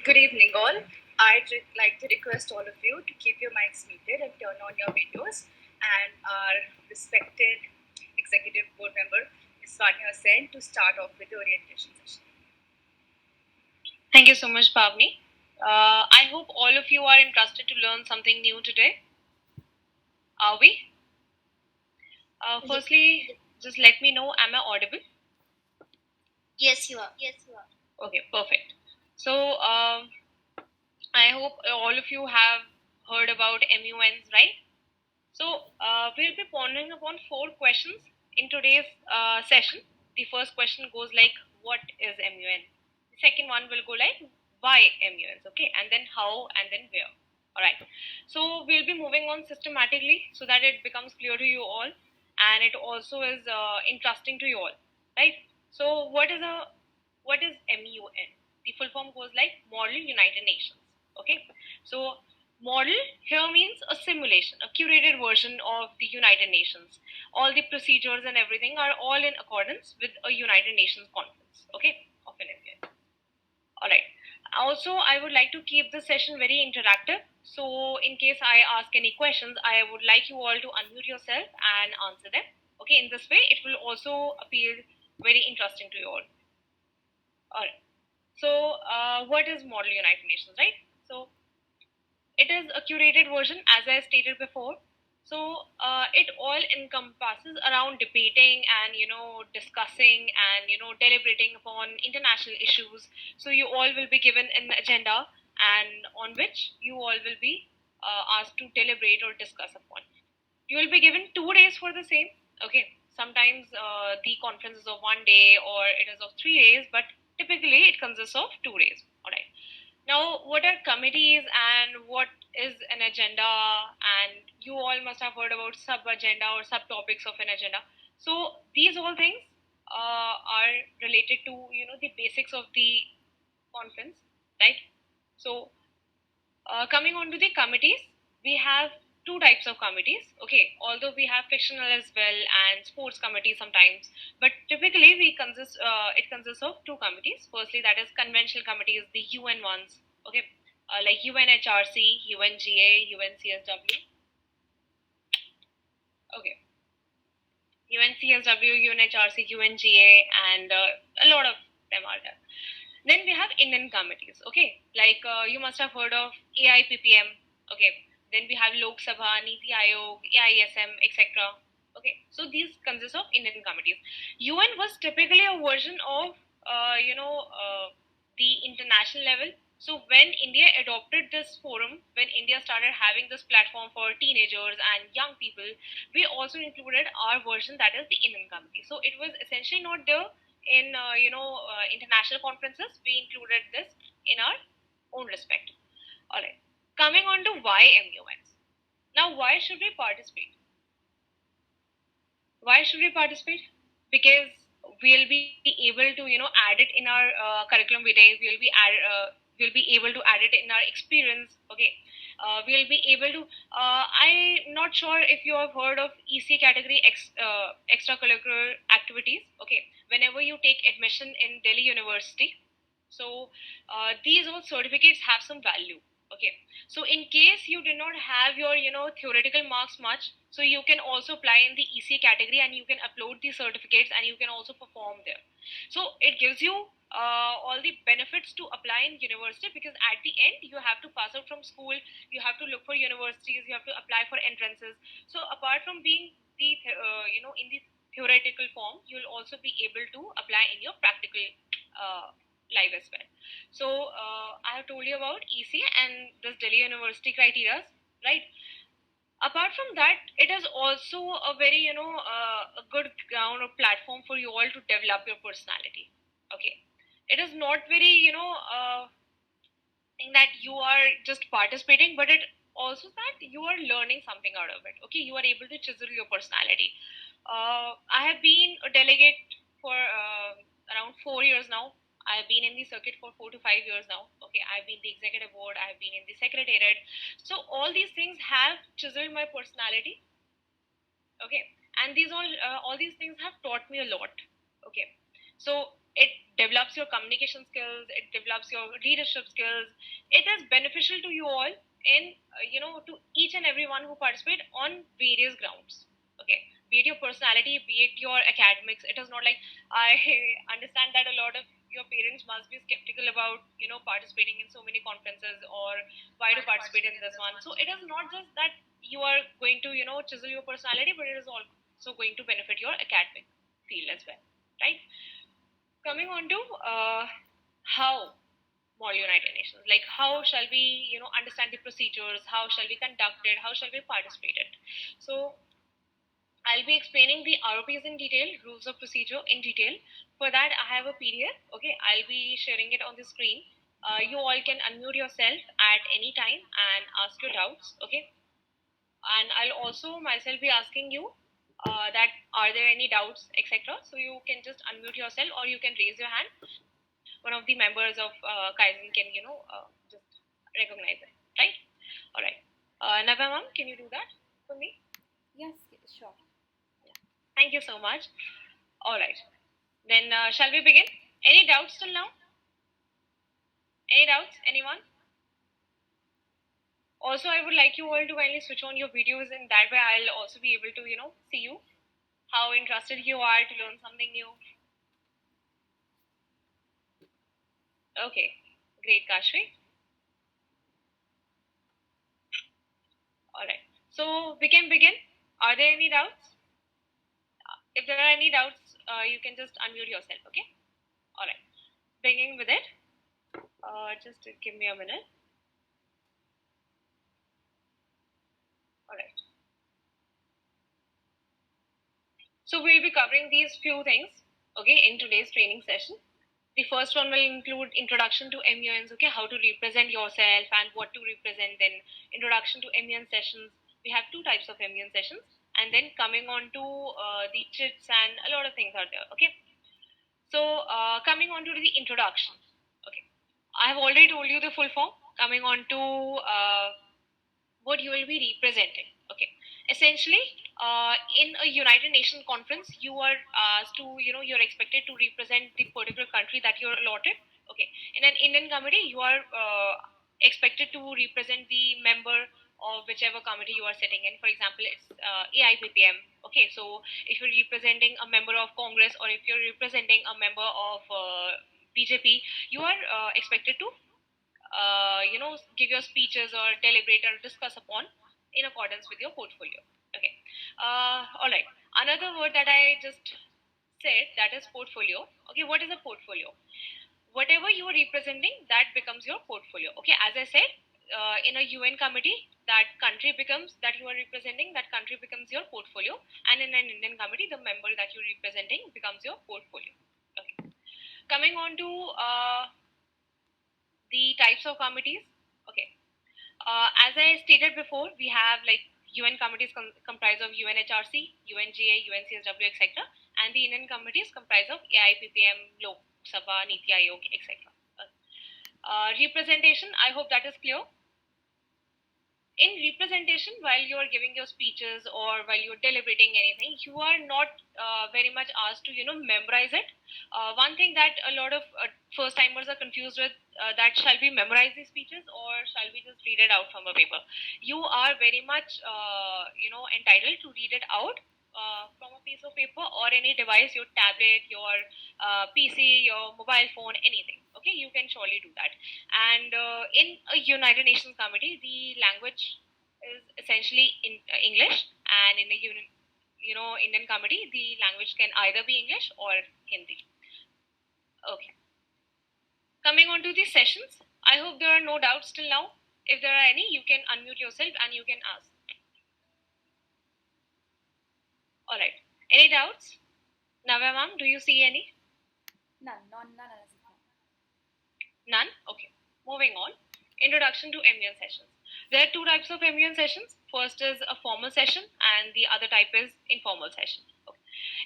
Good evening, all. I'd like to request all of you to keep your mics muted and turn on your videos. And our respected executive board member, Ms Wania Hussain, to start off with the orientation session. Thank you so much, Pavni. I hope all of you are interested to learn something new today. Are we? Firstly, just let me know, am I audible? Yes, you are. Yes, you are. Okay, perfect. So, I hope all of you have heard about MUNs, right? So, we'll be pondering upon 4 questions in today's session. The first question goes like, what is MUN? The second one will go like, why MUNs? Okay, and then how, and then where. All right. So, we'll be moving on systematically so that it becomes clear to you all, and it also is interesting to you all, right? So, what is MUN? The full form goes like Model United Nations. Okay, so model here means a simulation, a curated version of the United Nations. All the procedures and everything are all in accordance with a United Nations conference, okay, of an MUN. All right. Also, I would like to keep the session very interactive. So, in case I ask any questions, I would like you all to unmute yourself and answer them. Okay, in this way, it will also appear very interesting to you all. All right. So, what is Model United Nations, right? So, it is a curated version, as I stated before. So it all encompasses around debating and discussing and deliberating upon international issues. So you all will be given an agenda, and on which you all will be asked to deliberate or discuss upon. You will be given 2 days for the same. Okay, sometimes the conference is of 1 day or it is of 3 days, but typically it consists of 2 days. All right. Now, what are committees and what is an agenda? And you all must have heard about sub agenda or subtopics of an agenda. So these all things are related to the basics of the conference, right? So coming on to the committees, we have 2 types of committees. Okay, although we have fictional as well and sports committees sometimes, but typically it consists of 2 committees. Firstly, that is conventional committees, the UN ones. Okay, like UNHRC, UNGA, UNCSW. Okay, UNCSW, UNHRC, UNGA, and a lot of them are there. Then we have Indian committees, okay, like you must have heard of AIPPM, okay. Then we have Lok Sabha, Niti Aayog, AISM, etc. Okay, so these consist of Indian committees. UN was typically a version of, the international level. So when India adopted this forum, when India started having this platform for teenagers and young people, we also included our version, that is the Indian committee. So it was essentially not there in international conferences. We included this in our own respect. All right, coming on to why MUNs. Now, why should we participate? Because we'll be able to add it in our curriculum vitae. We'll be able to add it in our experience. Okay, we'll be able to I'm not sure if you have heard of EC category extracurricular activities. Okay, whenever you take admission in Delhi University, so these all certificates have some value. Okay, so in case you did not have your theoretical marks much, so you can also apply in the EC category and you can upload the certificates and you can also perform there. So it gives you all the benefits to apply in university, because at the end you have to pass out from school, you have to look for universities, you have to apply for entrances. So apart from being the in the theoretical form, you'll also be able to apply in your practical live as well. So I have told you about EC and this Delhi University criteria, right? Apart from that, it is also a very a good ground or platform for you all to develop your personality. Okay, it is not very thing that you are just participating, but it also that you are learning something out of it. Okay, you are able to chisel your personality. I have been a delegate for around 4 years now. I've been in the circuit for 4 to 5 years now. Okay, I've been the executive board, I've been in the secretariat. So all these things have chiseled my personality. Okay, and these all these things have taught me a lot. Okay, so It develops your communication skills, it develops your leadership skills. It is beneficial to you all in to each and everyone who participate on various grounds. Okay, be it your personality, be it your academics. It is not like, I understand that a lot of your parents must be skeptical about participating in so many conferences, or why to participate in this one. So it is not just that you are going to chisel your personality, but it is also going to benefit your academic field as well, right? Coming on to how Model United Nations, like how shall we understand the procedures, how shall we conduct it, how shall we participate it. So I'll be explaining the ROPs in detail, rules of procedure in detail. For that, I have a PDF. Okay, I'll be sharing it on the screen. You all can unmute yourself at any time and ask your doubts. Okay, and I'll also myself be asking you that are there any doubts, etc. So you can just unmute yourself, or you can raise your hand. One of the members of Kaizen can just recognize it, right? All right. Nava ma'am, can you do that for me? Yes, sure. Yeah. Thank you so much. All right. Then shall we begin? Any doubts till now? Any doubts? Anyone? Also, I would like you all to kindly switch on your videos, and that way I'll also be able to see you, how interested you are to learn something new. Okay, great, Kashvi. All right, so we can begin. Are there any doubts? If there are any doubts, you can just unmute yourself, okay? All right, beginning with it. Just give me a minute. All right. So we'll be covering these few things, okay, in today's training session. The first one will include introduction to MUNs, okay, how to represent yourself and what to represent. Then introduction to MUN sessions. We have two types of MUN sessions, and then coming on to the chits, and a lot of things are there, okay. So coming on to the introduction, okay, I have already told you the full form. Coming on to what you will be representing, okay. Essentially, in a United Nations conference, you are asked to, you're expected to represent the particular country that you're allotted, okay. In an Indian committee, you are expected to represent the member of whichever committee you are sitting in. For example, it's AIPPM, okay. So if you're representing a member of Congress, or if you're representing a member of BJP, you are expected to give your speeches or deliberate or discuss upon in accordance with your portfolio, okay. All right, another word that I just said, that is portfolio, okay. What is a portfolio? Whatever you are representing, that becomes your portfolio, okay. As I said, in a UN committee, that country becomes, that you are representing, that country becomes your portfolio, and in an Indian committee, the member that you're representing becomes your portfolio, okay. Coming on to the types of committees, okay. As I stated before, we have like UN committees comprised of UNHRC, UNGA, UNCSW, etc., and the Indian committees comprised of AIPPM, Lok Sabha, Niti Aayog, etc. Representation, I hope that is clear. In representation, while you are giving your speeches or while you're deliberating anything, you are not very much asked to memorize it. One thing that a lot of first timers are confused with, that shall we memorize these speeches or shall we just read it out from a paper? You are very much entitled to read it out from a piece of paper or any device, your tablet, your PC, your mobile phone, anything, okay. You can surely do that. And in a United Nations committee, the language is essentially in English, and in a Indian committee, the language can either be English or Hindi, okay. Coming on to the sessions, I hope there are no doubts till now. If there are any, you can unmute yourself and you can ask. All right, any doubts? Navya ma'am, do you see any? None. None? Okay. Moving on. Introduction to MUN sessions. There are two types of MUN sessions. First is a formal session, and the other type is informal session. Okay.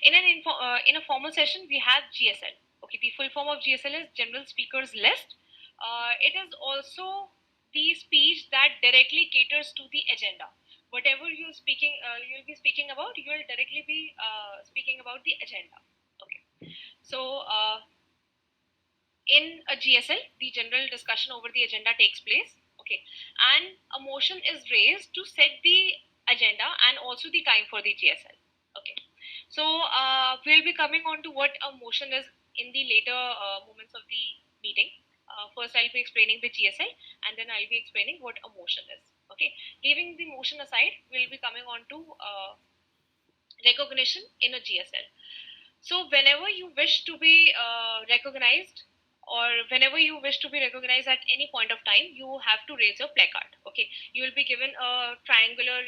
In a formal session, we have GSL. Okay. The full form of GSL is General Speakers List. It is also the speech that directly caters to the agenda. Whatever you'll be speaking about, you will directly be speaking about the agenda. Okay. So in a GSL, the general discussion over the agenda takes place. Okay, and a motion is raised to set the agenda and also the time for the GSL. Okay, so we'll be coming on to what a motion is in the later moments of the meeting. First, I'll be explaining the GSL, and then I'll be explaining what a motion is. Okay, leaving the motion aside, we'll be coming on to recognition in a GSL. So whenever you wish to be recognized, or whenever you wish to be recognized at any point of time, you have to raise your placard. Okay, you will be given a triangular,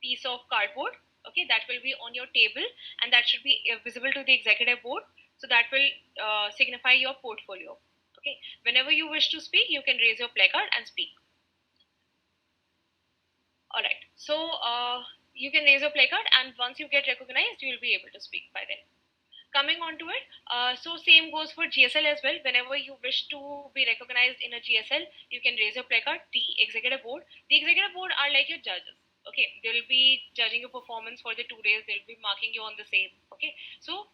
piece of cardboard. Okay, that will be on your table, and that should be visible to the executive board. So that will signify your portfolio. Okay, whenever you wish to speak, you can raise your placard and speak. All right. So you can raise your placard, and once you get recognized, you will be able to speak by then. Coming on to it, so same goes for GSL as well. Whenever you wish to be recognized in a GSL, you can raise your placard. The executive board are like your judges. Okay, they will be judging your performance for the 2 days. They will be marking you on the same. Okay, so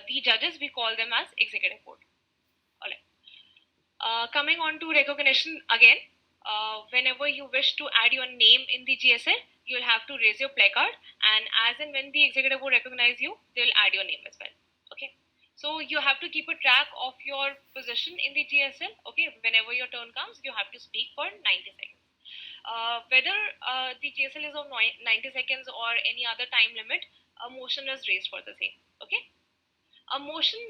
the judges, we call them as executive board. All right. Coming on to recognition again, whenever you wish to add your name in the GSL, you'll have to raise your placard, and as and when the executive will recognize you, they'll add your name as well. Okay, so you have to keep a track of your position in the GSL. Okay, whenever your turn comes, you have to speak for 90 seconds. Whether the GSL is of 90 seconds or any other time limit, a motion is raised for the same. Okay. A motion,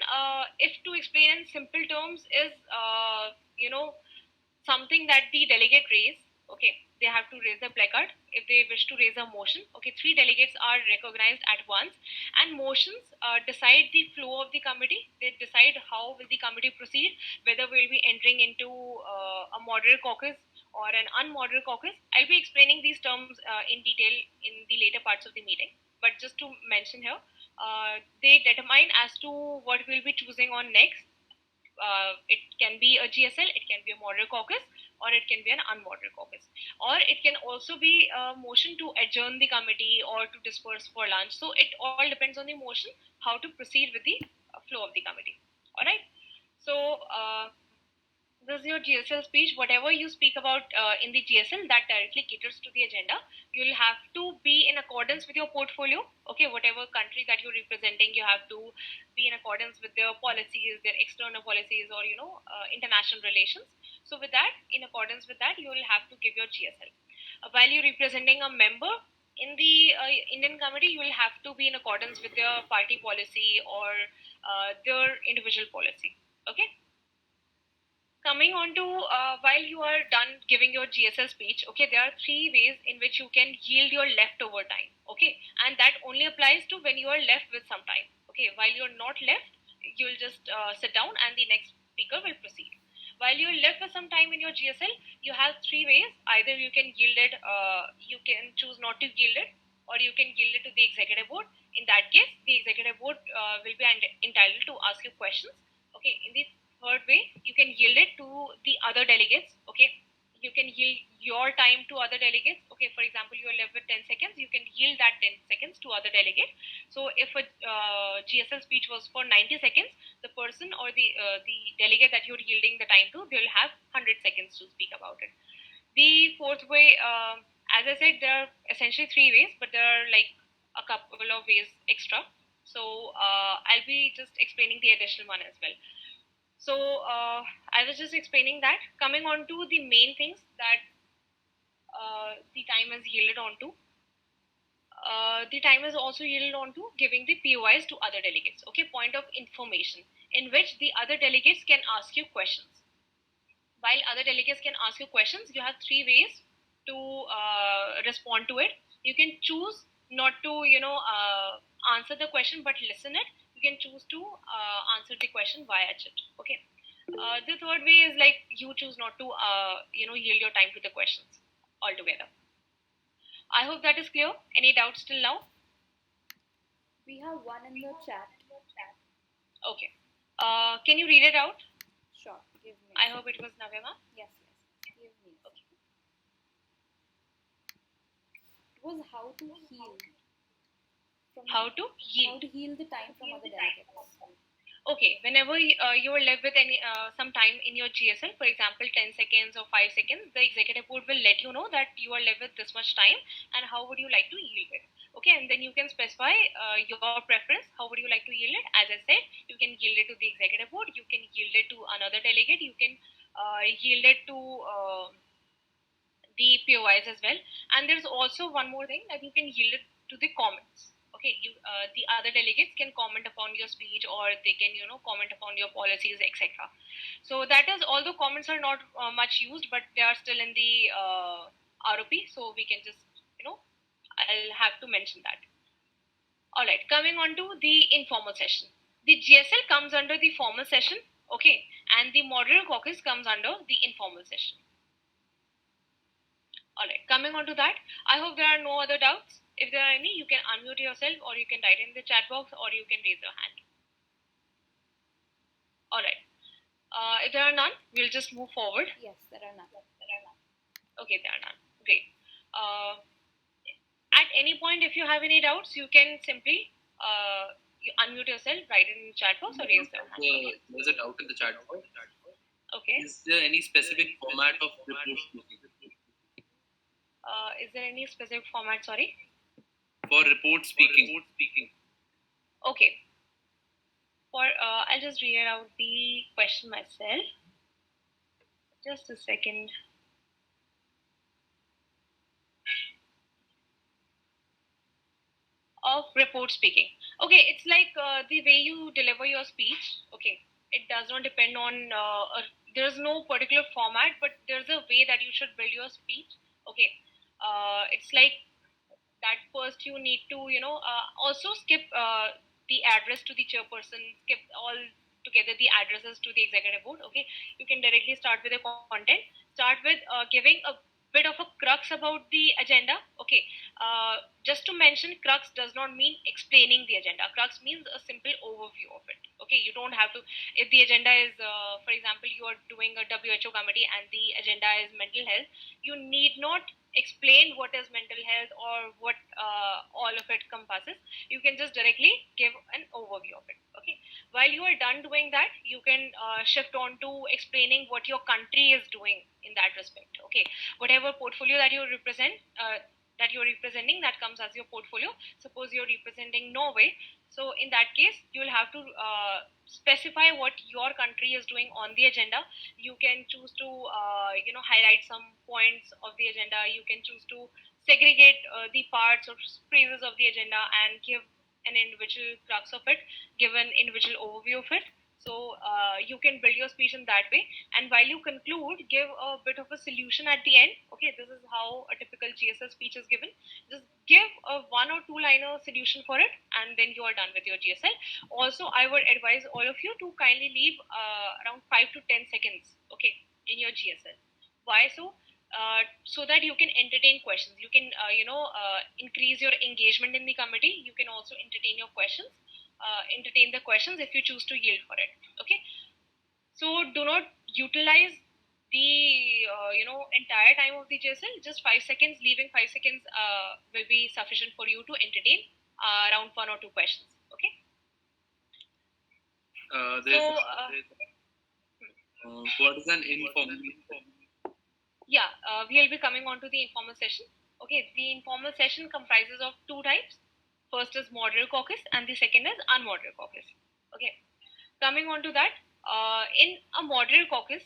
if to explain in simple terms, is something that the delegate raise. Okay, they have to raise the placard if they wish to raise a motion. Okay, 3 delegates are recognized at once, and motions decide the flow of the committee. They decide how will the committee proceed, whether we'll be entering into a model caucus or an unmodel caucus. I'll be explaining these terms in detail in the later parts of the meeting, but just to mention here, they determine as to what we'll be choosing on next. It can be a GSL, it can be a model caucus, or it can be an unmodel caucus, or it can also be a motion to adjourn the committee or to disperse for lunch. So it all depends on the motion how to proceed with the flow of the committee. All right. So this is your GSL speech. Whatever you speak about in the GSL, that directly caters to the agenda. You'll have to be in accordance with your portfolio. Okay, whatever country that you're representing, you have to be in accordance with their policies, their external policies, or international relations. So with that, in accordance with that, you will have to give your GSL. While you're representing a member in the Indian committee, you will have to be in accordance with their party policy or their individual policy. Okay. Coming on to while you are done giving your GSL speech, okay, there are 3 ways in which you can yield your leftover time. Okay, and that only applies to when you are left with some time. Okay, while you're not left, you'll just sit down and the next speaker will proceed. While you're left with some time in your GSL, you have 3 ways. Either you can yield it, you can choose not to yield it, or you can yield it to the executive board. In that case, the executive board will be entitled to ask you questions. Okay, in the third way, you can yield it to the other delegates. Okay, you can yield your time to other delegates. Okay, for example, you are left with 10 seconds, you can yield that 10 seconds to other delegate. So if a GSL speech was for 90 seconds, the person or the delegate that you're yielding the time to, they'll have 100 seconds to speak about it. The fourth way, as I said, there are essentially 3 ways, but there are like a couple of ways extra. So I'll be just explaining the additional one as well. So I was just explaining that. Coming on to the main things that the time is yielded onto. The time is also yielded onto giving the POIs to other delegates. Okay, point of information in which the other delegates can ask you questions. While other delegates can ask you questions, you have 3 ways to respond to it. You can choose not to, answer the question but listen it. You can choose to answer the question via chat. Okay. The third way is like you choose not to, yield your time to the questions altogether. I hope that is clear. Any doubts till now? We have one in the chat. Okay. Can you read it out? Sure. Give me. I hope it was Navema. Yes. Give me. Okay. It was how to heal. How to yield. How to heal the time from other delegates. Okay, whenever you are left with any some time in your GSL, for example, 10 seconds or 5 seconds, the executive board will let you know that you are left with this much time and how would you like to yield it. Okay, and then you can specify your preference. How would you like to yield it? As I said, you can yield it to the executive board, you can yield it to another delegate, you can yield it to the POIs as well. And there's also one more thing, that you can yield it to the comments. Okay, you the other delegates can comment upon your speech, or they can comment upon your policies, etc. So that is, although comments are not much used, but they are still in the ROP, so we can just I'll have to mention that. All right, coming on to the informal session. The GSL comes under the formal session, okay, and the moderator caucus comes under the informal session. All right, coming on to that, I hope there are no other doubts. If there are any, you can unmute yourself, or you can write in the chat box, or you can raise your hand. All right. If there are none, we'll just move forward. Yes, there are none. Okay, there are none. Great. At any point, if you have any doubts, you can simply you unmute yourself, write it in the chat box, or raise your hand. There's a doubt in the chat box. Okay. Is there any specific format of report speaking? Is there any specific format? Sorry. For report speaking. Okay. I'll just read out the question myself. Just a second. Of report speaking. Okay, it's like the way you deliver your speech. Okay, it does not depend on there's no particular format, but there's a way that you should build your speech. Okay, it's like that first you need to also skip the address to the chairperson, skip all together the addresses to the executive board. Okay, you can directly start with the content, start with giving a bit of a crux about the agenda. Okay, just to mention, crux does not mean explaining the agenda. Crux means a simple overview of it. Okay, you don't have to, if the agenda is for example, you are doing a WHO committee and the agenda is mental health, you need not explain what is mental health or what all of it compasses. You can just directly give an overview of it. Okay, while you are done doing that, you can shift on to explaining what your country is doing in that respect. Okay, whatever portfolio that you represent, that you're representing, that comes as your portfolio. Suppose you're representing Norway, so in that case you'll have to specify what your country is doing on the agenda. You can choose to highlight some points of the agenda. You can choose to segregate the parts or phrases of the agenda and give an individual crux of it, give an individual overview of it. So you can build your speech in that way, and while you conclude, give a bit of a solution at the end. Okay, this is how a typical GSL speech is given. Just give a 1 or 2 liner solution for it, and then you are done with your GSL. Also, I would advise all of you to kindly leave around 5 to 10 seconds, okay, in your GSL. Why so? So that you can entertain questions. You can increase your engagement in the committee. You can also entertain your questions. Entertain the questions if you choose to yield for it. Okay, so do not utilize the entire time of the GSL. Just 5 seconds. Leaving 5 seconds will be sufficient for you to entertain around 1 or 2 questions. Okay. What is an informal? Yeah, we'll be coming on to the informal session. Okay, the informal session comprises of 2 types. First is moderator caucus, and the second is unmoderated caucus. Okay, coming on to that, in a moderator caucus,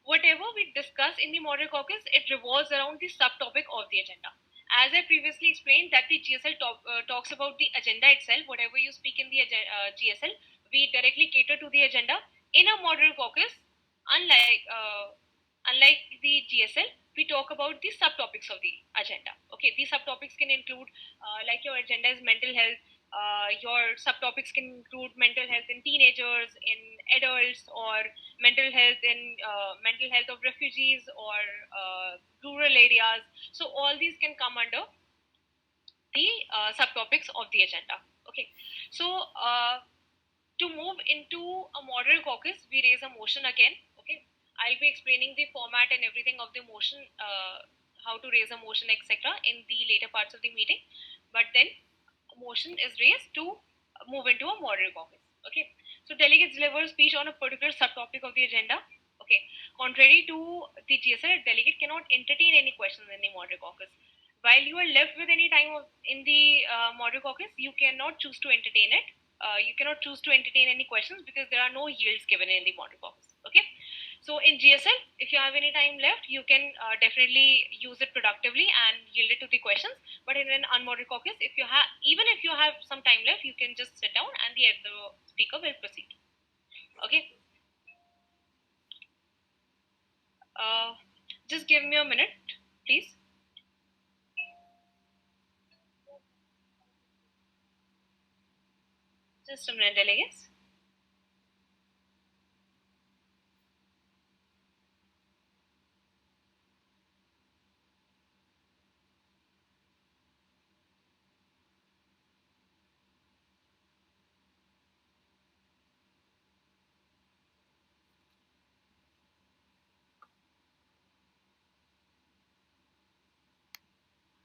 whatever we discuss in the moderator caucus, it revolves around the subtopic of the agenda. As I previously explained, that the GSL talks about the agenda itself. Whatever you speak in the GSL, we directly cater to the agenda. In a moderator caucus, unlike the GSL, we talk about the subtopics of the agenda. Okay, these subtopics can include, like your agenda is mental health, your subtopics can include mental health in teenagers, in adults, or mental health of refugees or rural areas. So all these can come under the subtopics of the agenda. Okay, so to move into a model caucus, we raise a motion again. Okay, I'll be explaining the format and everything of the motion, how to raise a motion, etc. in the later parts of the meeting. But then a motion is raised to move into a model caucus. Okay, So delegates deliver a speech on a particular subtopic of the agenda. Okay. Contrary to the GSL, a delegate cannot entertain any questions in the model caucus. While you are left with any time in the model caucus, you cannot choose to entertain it. You cannot choose to entertain any questions because there are no yields given in the model caucus. Okay. So in GSL, if you have any time left, you can definitely use it productively and yield it to the questions. But in an unmodel caucus, even if you have some time left, you can just sit down and the speaker will proceed. Okay. Just give me a minute, please. Just a minute, delegates.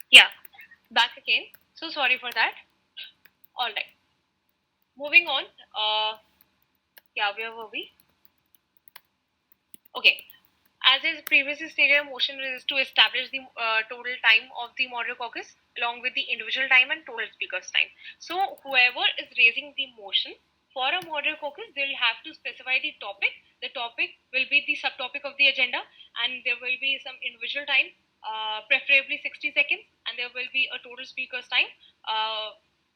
Yeah, back again. So sorry for that. All right. Moving on. Yeah, where were we? Okay. As is previously stated, a motion is to establish the total time of the model caucus along with the individual time and total speakers time. So whoever is raising the motion for a model caucus, they will have to specify the topic. The topic will be the subtopic of the agenda, and there will be some individual time, preferably 60 seconds, and there will be a total speakers time.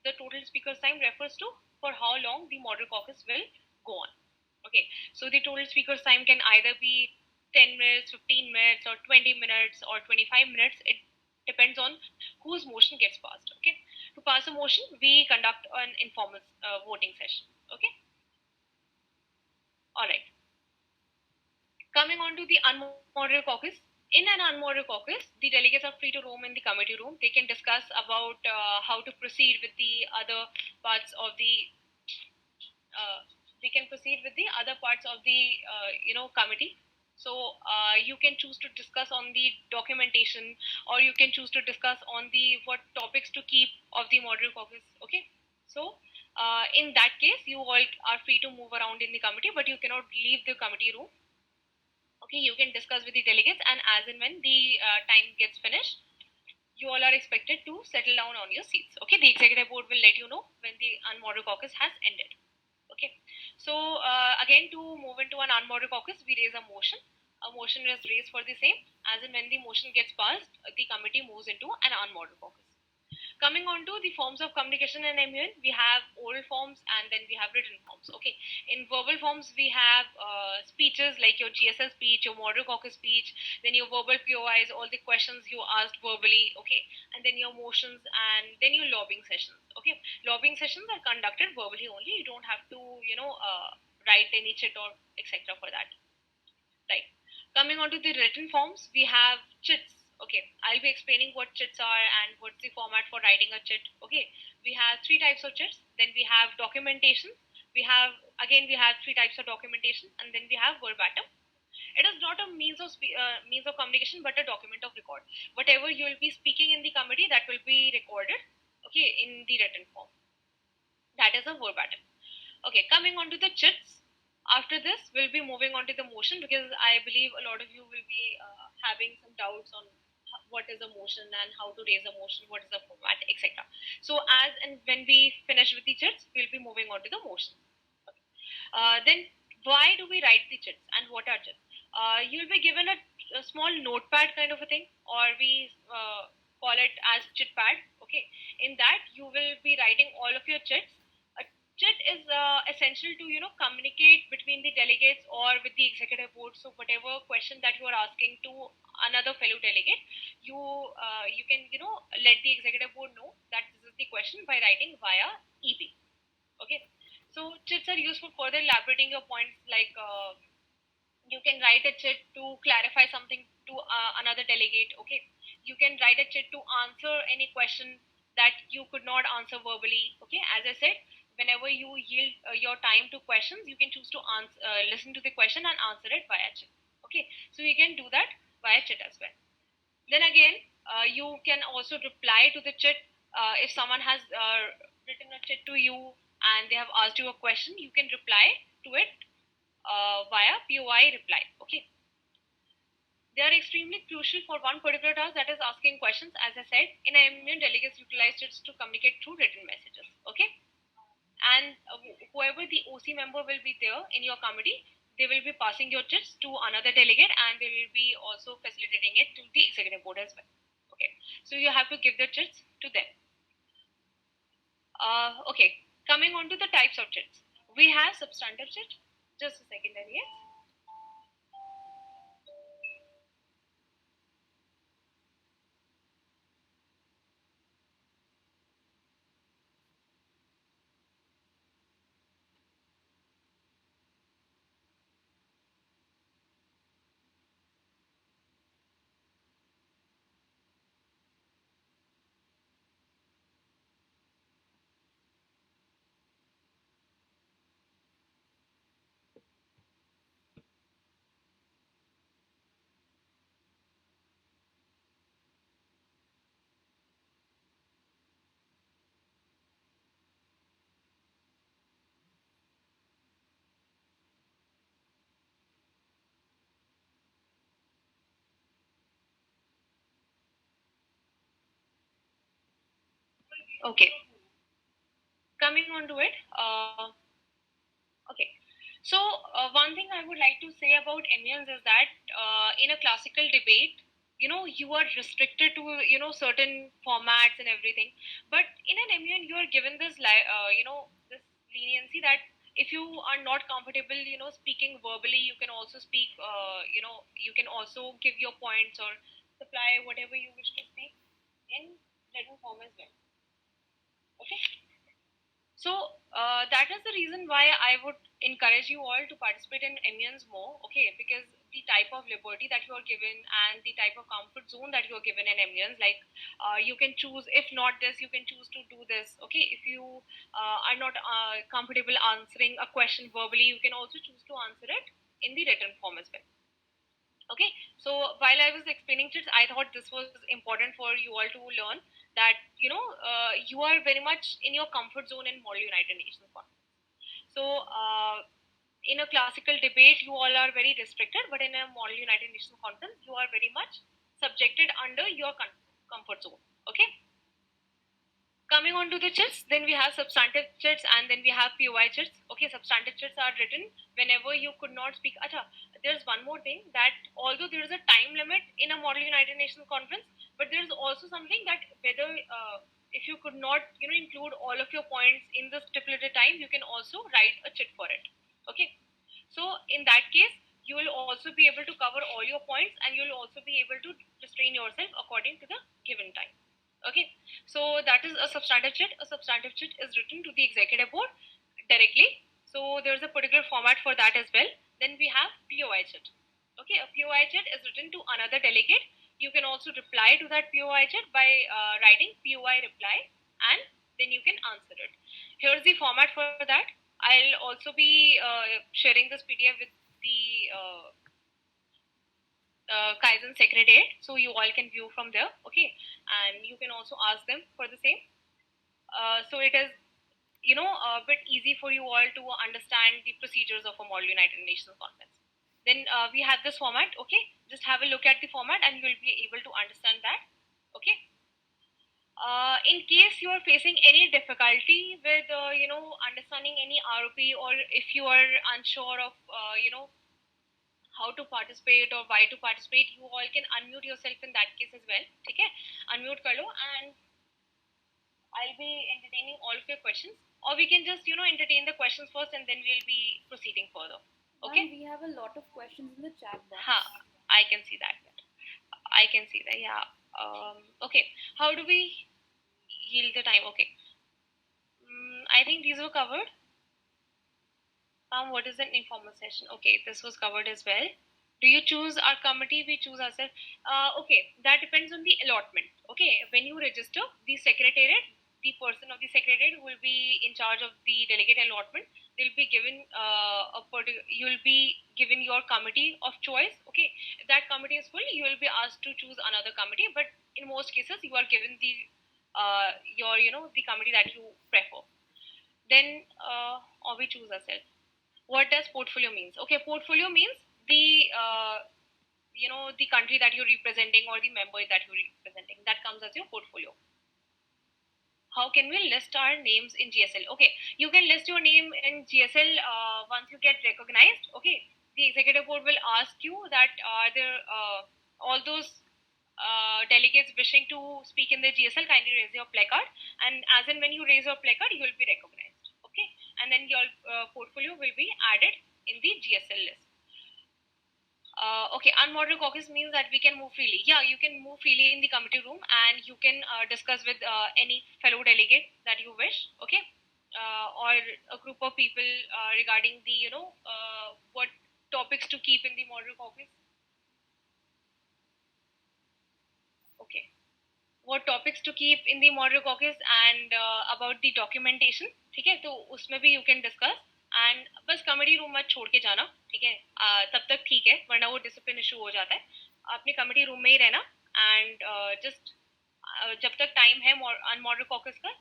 The total speakers time refers to for how long the model caucus will go on. Okay, so the total speakers time can either be 10 minutes, 15 minutes, or 20 minutes, or 25 minutes. It depends on whose motion gets passed. Okay, to pass a motion, we conduct an informal voting session. Okay, all right. Coming on to the unmoderated caucus. In an unmoderated caucus, the delegates are free to roam in the committee room. They can discuss about how to proceed with the other parts of the we can proceed with the other parts of the committee. So you can choose to discuss on the documentation, or you can choose to discuss on the what topics to keep of the model caucus. Okay, so in that case, you all are free to move around in the committee, but you cannot leave the committee room. Okay, you can discuss with the delegates, and as and when the time gets finished, you all are expected to settle down on your seats. Okay, the executive board will let you know when the unmodel caucus has ended. Okay, so again, to move into an unmodel caucus, we raise a motion. A motion is raised for the same. As and when the motion gets passed, the committee moves into an unmodel caucus. Coming on to the forms of communication in MUN, we have oral forms and then we have written forms. Okay, in verbal forms, we have speeches like your GSS speech, your model caucus speech, then your verbal POIs, all the questions you asked verbally. Okay, and then your motions and then your lobbying sessions. Okay, lobbying sessions are conducted verbally only. You don't have to, write any chit or etc. for that. Right. Coming on to the written forms, we have chits. Okay, I'll be explaining what chits are and what's the format for writing a chit. Okay, we have three types of chits. Then we have documentation. We have three types of documentation, and then we have verbatim. It is not a means of communication, but a document of record. Whatever you will be speaking in the committee, that will be recorded. Okay, in the written form. That is a verbatim. Okay, coming on to the chits. After this, we'll be moving on to the motion because I believe a lot of you will be having some doubts on what is a motion and how to raise a motion, what is the format, etc. So as and when we finish with the chits, we'll be moving on to the motion. Then why do we write the chits and what are chits? You'll be given a small notepad kind of a thing, or we call it as chit pad. Okay, in that you will be writing all of your chits. A chit is essential to communicate between the delegates or with the executive board. So whatever question that you are asking to another fellow delegate, you can let the executive board know that this is the question by writing via EB. Okay, so chits are used for further elaborating your points, like you can write a chit to clarify something to another delegate. Okay, you can write a chit to answer any question that you could not answer verbally. Okay, as I said, whenever you yield your time to questions, you can choose to listen to the question and answer it via chit. Okay, so you can do that via chit as well. Then again, you can also reply to the chit if someone has written a chit to you and they have asked you a question, you can reply to it via POI reply. Okay. They are extremely crucial for one particular task, that is asking questions. As I said, in MUN, delegates utilized it to communicate through written messages. Okay. And whoever the OC member will be there in your committee, they will be passing your chits to another delegate, and they will be also facilitating it to the executive board as well. Okay, so you have to give the chits to them. Okay, coming on to the types of chits. We have substantive chit. Just a second, Daniel. Okay, coming on to it. Okay, so one thing I would like to say about MUNs is that in a classical debate, you are restricted to certain formats and everything. But in an MUN, you are given this this leniency that if you are not comfortable speaking verbally, you can also speak you can also give your points or supply whatever you wish to speak in written form as well. Okay. So that is the reason why I would encourage you all to participate in MUNs more, okay? Because the type of liberty that you are given and the type of comfort zone that you are given in MUNs, like you can choose, if not this, you can choose to do this, okay? If you are not comfortable answering a question verbally, you can also choose to answer it in the written form as well. Okay, so while I was explaining it, I thought this was important for you all to learn that you are very much in your comfort zone in Model United Nations conference. So in a classical debate, you all are very restricted, but in a Model United Nations conference, you are very much subjected under your comfort zone. Okay. Coming on to the chits, then we have substantive chits and then we have POI chits. Okay, substantive chits are written whenever you could not speak. Acha, there's one more thing, that although there is a time limit in a Model United Nations conference, but there's also something that whether if you could not include all of your points in the stipulated time, you can also write a chit for it. Okay, so in that case, you will also be able to cover all your points and you will also be able to restrain yourself according to the given time. Okay, so that is a substantive chit. A substantive chit is written to the executive board directly. So there's a particular format for that as well. Then we have POI chit. Okay, a POI chit is written to another delegate. You can also reply to that POI chit by writing POI reply, and then you can answer it. Here's the format for that. I'll also be sharing this PDF with the Kaizen Secretariat, so you all can view from there. Okay, and you can also ask them for the same. So it is a bit easy for you all to understand the procedures of a Model United Nations conference. Then we have this format. Okay, just have a look at the format and you will be able to understand that. Okay. In case you are facing any difficulty with understanding any ROP, or if you are unsure of how to participate or why to participate, you all can unmute yourself in that case as well. Okay, unmute kar lo, and I'll be entertaining all of your questions, or we can just entertain the questions first and then we'll be proceeding further. Okay. We have a lot of questions in the chat box. I can see that. I can see that. Yeah. Okay. How do we yield the time? Okay. I think these were covered. What is an informal session? Okay, this was covered as well. Do you choose our committee? We choose ourselves. Okay, that depends on the allotment. Okay, when you register, the secretariat, the person of the secretariat who will be in charge of the delegate allotment, they'll be given you'll be given your committee of choice. Okay, if that committee is full, you will be asked to choose another committee. But in most cases, you are given the the committee that you prefer. then or we choose ourselves. What does portfolio means? Okay, portfolio means the the country that you're representing or the member that you're representing. That comes as your portfolio. How can we list our names in GSL? Okay, you can list your name in GSL once you get recognized. Okay, the executive board will ask you that are there all those delegates wishing to speak in the GSL, kindly raise your placard, and as and when you raise your placard, you will be recognized. Okay, and then your portfolio will be added in the GSL list. Okay, unmodered caucus means that we can move freely. Yeah, you can move freely in the committee room and you can discuss with any fellow delegate that you wish. Okay, or a group of people regarding the what topics to keep in the model caucus. Okay, what topics to keep in the model caucus and about the documentation. ठीक है, तो उसमें भी you can discuss. And बस committee room मत छोड़ के जाना, ठीक है, तब तक ठीक है, वरना वो डिसिप्लिन इशू हो जाता है. अपने कमेटी रूम में ही रहना एंड जस्ट जब तक टाइम है अनमॉडल कॉकस का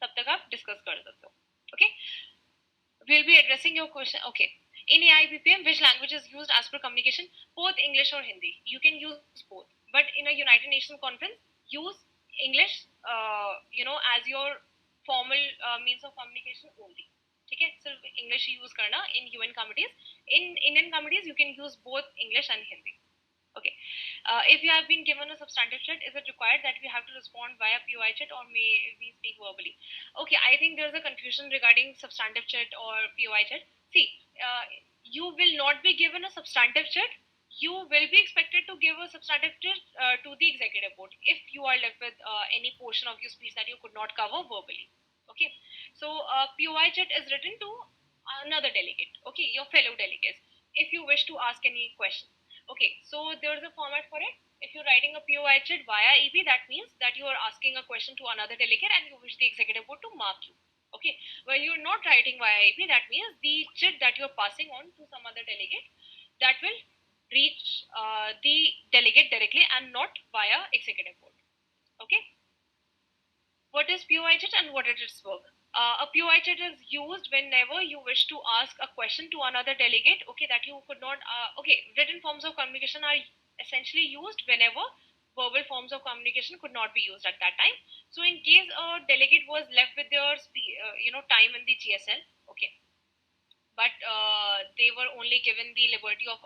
तब तक आप डिस्कस कर सकते हो. Okay, we'll be addressing your question. Okay, in AIPPM, which language is used as per communication? Both English or Hindi. You can use both, but in a United Nations conference, use English, as your formal means of communication only. Okay, so English use karna in UN committees. In Indian committees, you can use both English and Hindi. Okay. If you have been given a substantive chat, is it required that we have to respond via POI chat or may we speak verbally? Okay, I think there's a confusion regarding substantive chat or POI chat. See, you will not be given a substantive chat. You will be expected to give a substantive chat to the executive board if you are left with any portion of your speech that you could not cover verbally. Okay, so POI chat is written to another delegate. Okay, your fellow delegates. If you wish to ask any question. Okay, so there's a format for it. If you're writing a POI chat via EP, that means that you are asking a question to another delegate and you wish the executive board to mark you. Okay, well, you're not writing via EP, that means the chat that you're passing on to some other delegate, that will reach the delegate directly and not via executive board. Okay, what is POI chat and what is its work? A POI chat is used whenever you wish to ask a question to another delegate, okay, that you could not, okay, written forms of communication are essentially used whenever verbal forms of communication could not be used at that time. So in case a delegate was left with their, time in the GSL, okay, but they were only given the liberty of,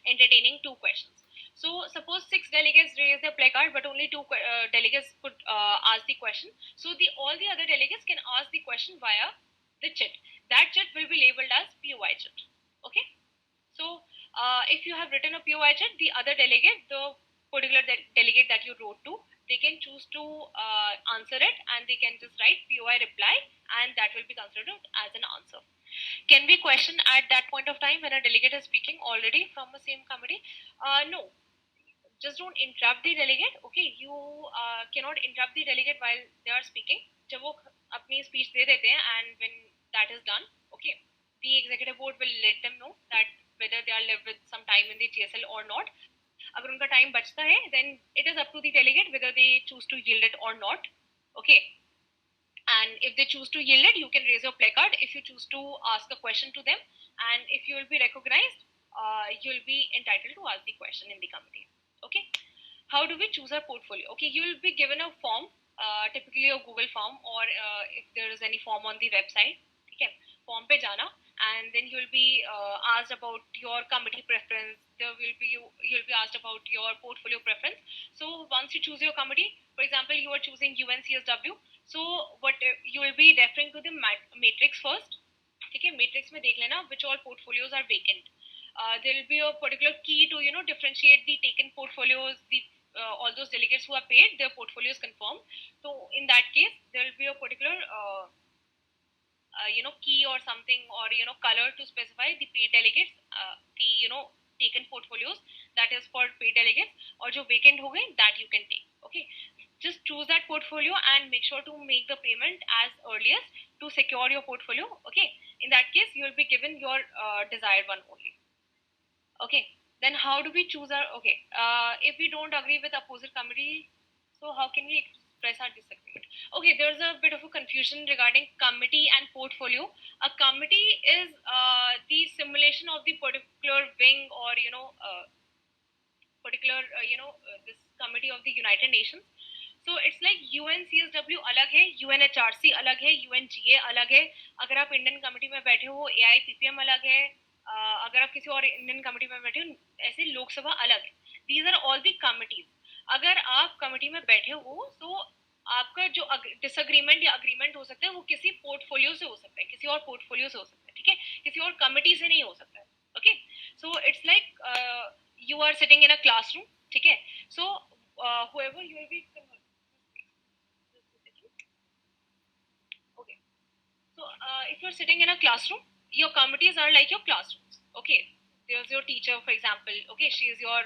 entertaining two questions. So suppose 6 delegates raised their placard, but only 2 delegates could ask the question. So all the other delegates can ask the question via the chat. That chat will be labeled as POI chat. Okay. So if you have written a POI chat, the other delegate, the particular delegate that you wrote to, they can choose to answer it, and they can just write POI reply, and that will be considered as an answer. Can we question at that point of time when a delegate is speaking already from the same committee? No. Just don't interrupt the delegate. Okay, you cannot interrupt the delegate while they are speaking. जब वो अपनी speech दे देते हैं, and when that is done, okay, the executive board will let them know that whether they are left with some time in the GSL or not. अगर उनका time बचता है, then it is up to the delegate whether they choose to yield it or not. Okay, and if they choose to yield it, you can raise your placard if you choose to ask a question to them, and if you will be recognized, you will be entitled to ask the question in the committee. Okay, how do we choose our portfolio? Okay, you will be given a form, typically a Google form, or if there is any form on the website. Okay, form pe jana, and then you will be asked about your committee preference. There will be you'll be asked about your portfolio preference. So once you choose your committee, for example, you are choosing UNCSW, so what you will be referring to the matrix first. Okay, matrix में देख लेना which all portfolios are vacant. There will be a particular key to differentiate the taken portfolios, the all those delegates who are paid, their portfolio is confirmed. So in that case, there will be a particular key or something, or color to specify the paid delegates, the taken portfolios, that is for paid delegates, or jo vacant ho gaye, that you can take. Okay, just choose that portfolio and make sure to make the payment as earliest to secure your portfolio. Okay, in that case, you will be given your desired one only. Okay, then how do we choose our, okay, if we don't agree with opposite committee, so how can we press our disagreement. Okay, there's a bit of a confusion regarding committee and portfolio. A committee is the simulation of the particular wing or this committee of the United Nations. So it's like UNCSW अलग है, UNHRC अलग है, UNGA अलग है. अगर आप Indian committee में बैठे हो, AIPPM अलग है. अगर आप किसी और इंडियन कमिटी में बैठे हो, ऐसे लोकसभा अलग है. These are all the committees. अगर आप कमिटी में बैठे हो तो आपका जो डिसएग्रीमेंट या अग्रीमेंट हो सकता है वो किसी पोर्टफोलियो से हो सकता है, किसी और पोर्टफोलियो से हो सकता है, ठीक है, किसी और कमिटी से नहीं हो सकता है. Okay, so it's like you are sitting in a classroom, ठीक है. So whoever you will be okay, so if you're sitting in a classroom, your committees are like your classrooms. Okay, there's your teacher, for example. Okay, she is your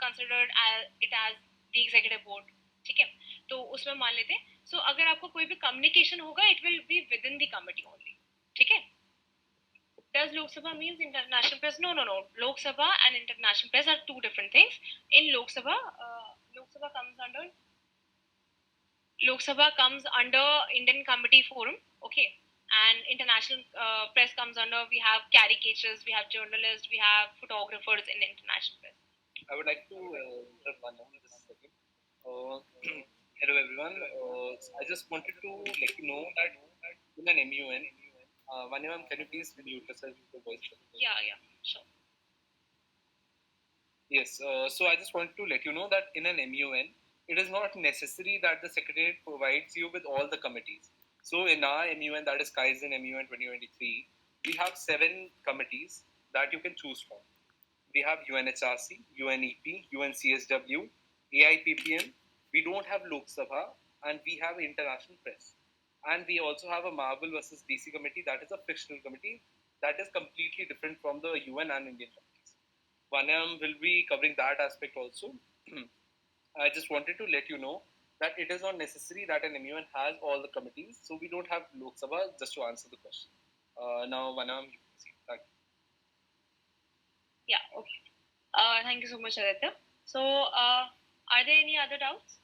considered as the executive board, ठीक है. तो उसमें मान लेते हैं. So अगर आपको कोई भी communication होगा, it will be within the committee only, ठीक है. Does Lok Sabha means international press? No. Lok Sabha and international press are two different things. In Lok Sabha comes under Indian Committee Forum, okay, and international press comes under. We have caricatures, we have journalists, we have photographers in international press. I would like to interrupt one just a second. Hello everyone. I just wanted to let you know that in an MUN, Wania ma'am, can you please mute yourself with the voice? Yeah, sure. Yes, so I just wanted to let you know that in an MUN, it is not necessary that the Secretariat provides you with all the committees. So in our MUN, that is Kaizen MUN 2023, we have 7 committees that you can choose from. We have UNHRC, UNEP, UNCSW, AIPPM. We don't have Lok Sabha, and we have international press. And we also have a Marvel versus DC committee that is a fictional committee that is completely different from the UN and Indian committees. Wania will be covering that aspect also. I just wanted to let you know that it is not necessary that an MUN has all the committees, so we don't have Lok Sabha, just to answer the question. Now, Wania, you can see. Thank you. Yeah, okay. Thank you so much, Aditya. So, are there any other doubts?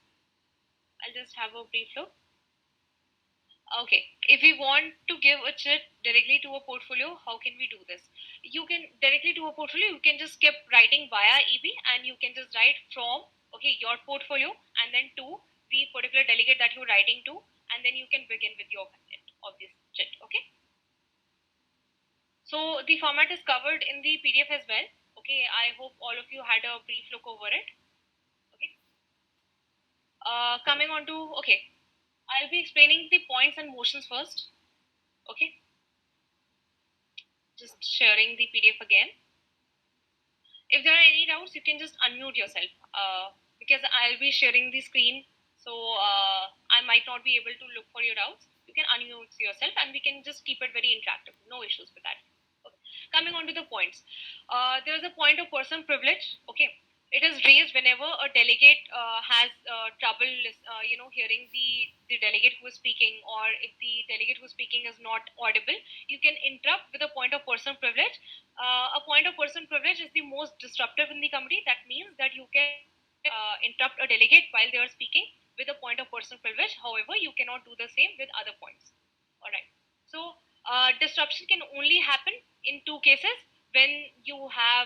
I'll just have a brief look. Okay, if we want to give a chit directly to a portfolio, how can we do this? You can directly to a portfolio, you can just keep writing via EB and you can just write from, okay, your portfolio and then to the particular delegate that you're writing to, and then you can begin with your content of this chit, okay? So the format is covered in the PDF as well. Okay, I hope all of you had a brief look over it. Okay. Coming on to, okay, I'll be explaining the points and motions first. Okay. Just sharing the PDF again. If there are any doubts, you can just unmute yourself because I'll be sharing the screen. So I might not be able to look for your doubts. You can unmute yourself and we can just keep it very interactive. No issues with that. Okay. Coming on to the points. There's a point of personal privilege. Okay. It is raised whenever a delegate has trouble, hearing the delegate who is speaking, or if the delegate who is speaking is not audible, you can interrupt with a point of personal privilege. A point of personal privilege is the most disruptive in the committee. That means that you can interrupt a delegate while they are speaking with a point of personal privilege. However, you cannot do the same with other points. All right. So disruption can only happen in 2 cases. When you have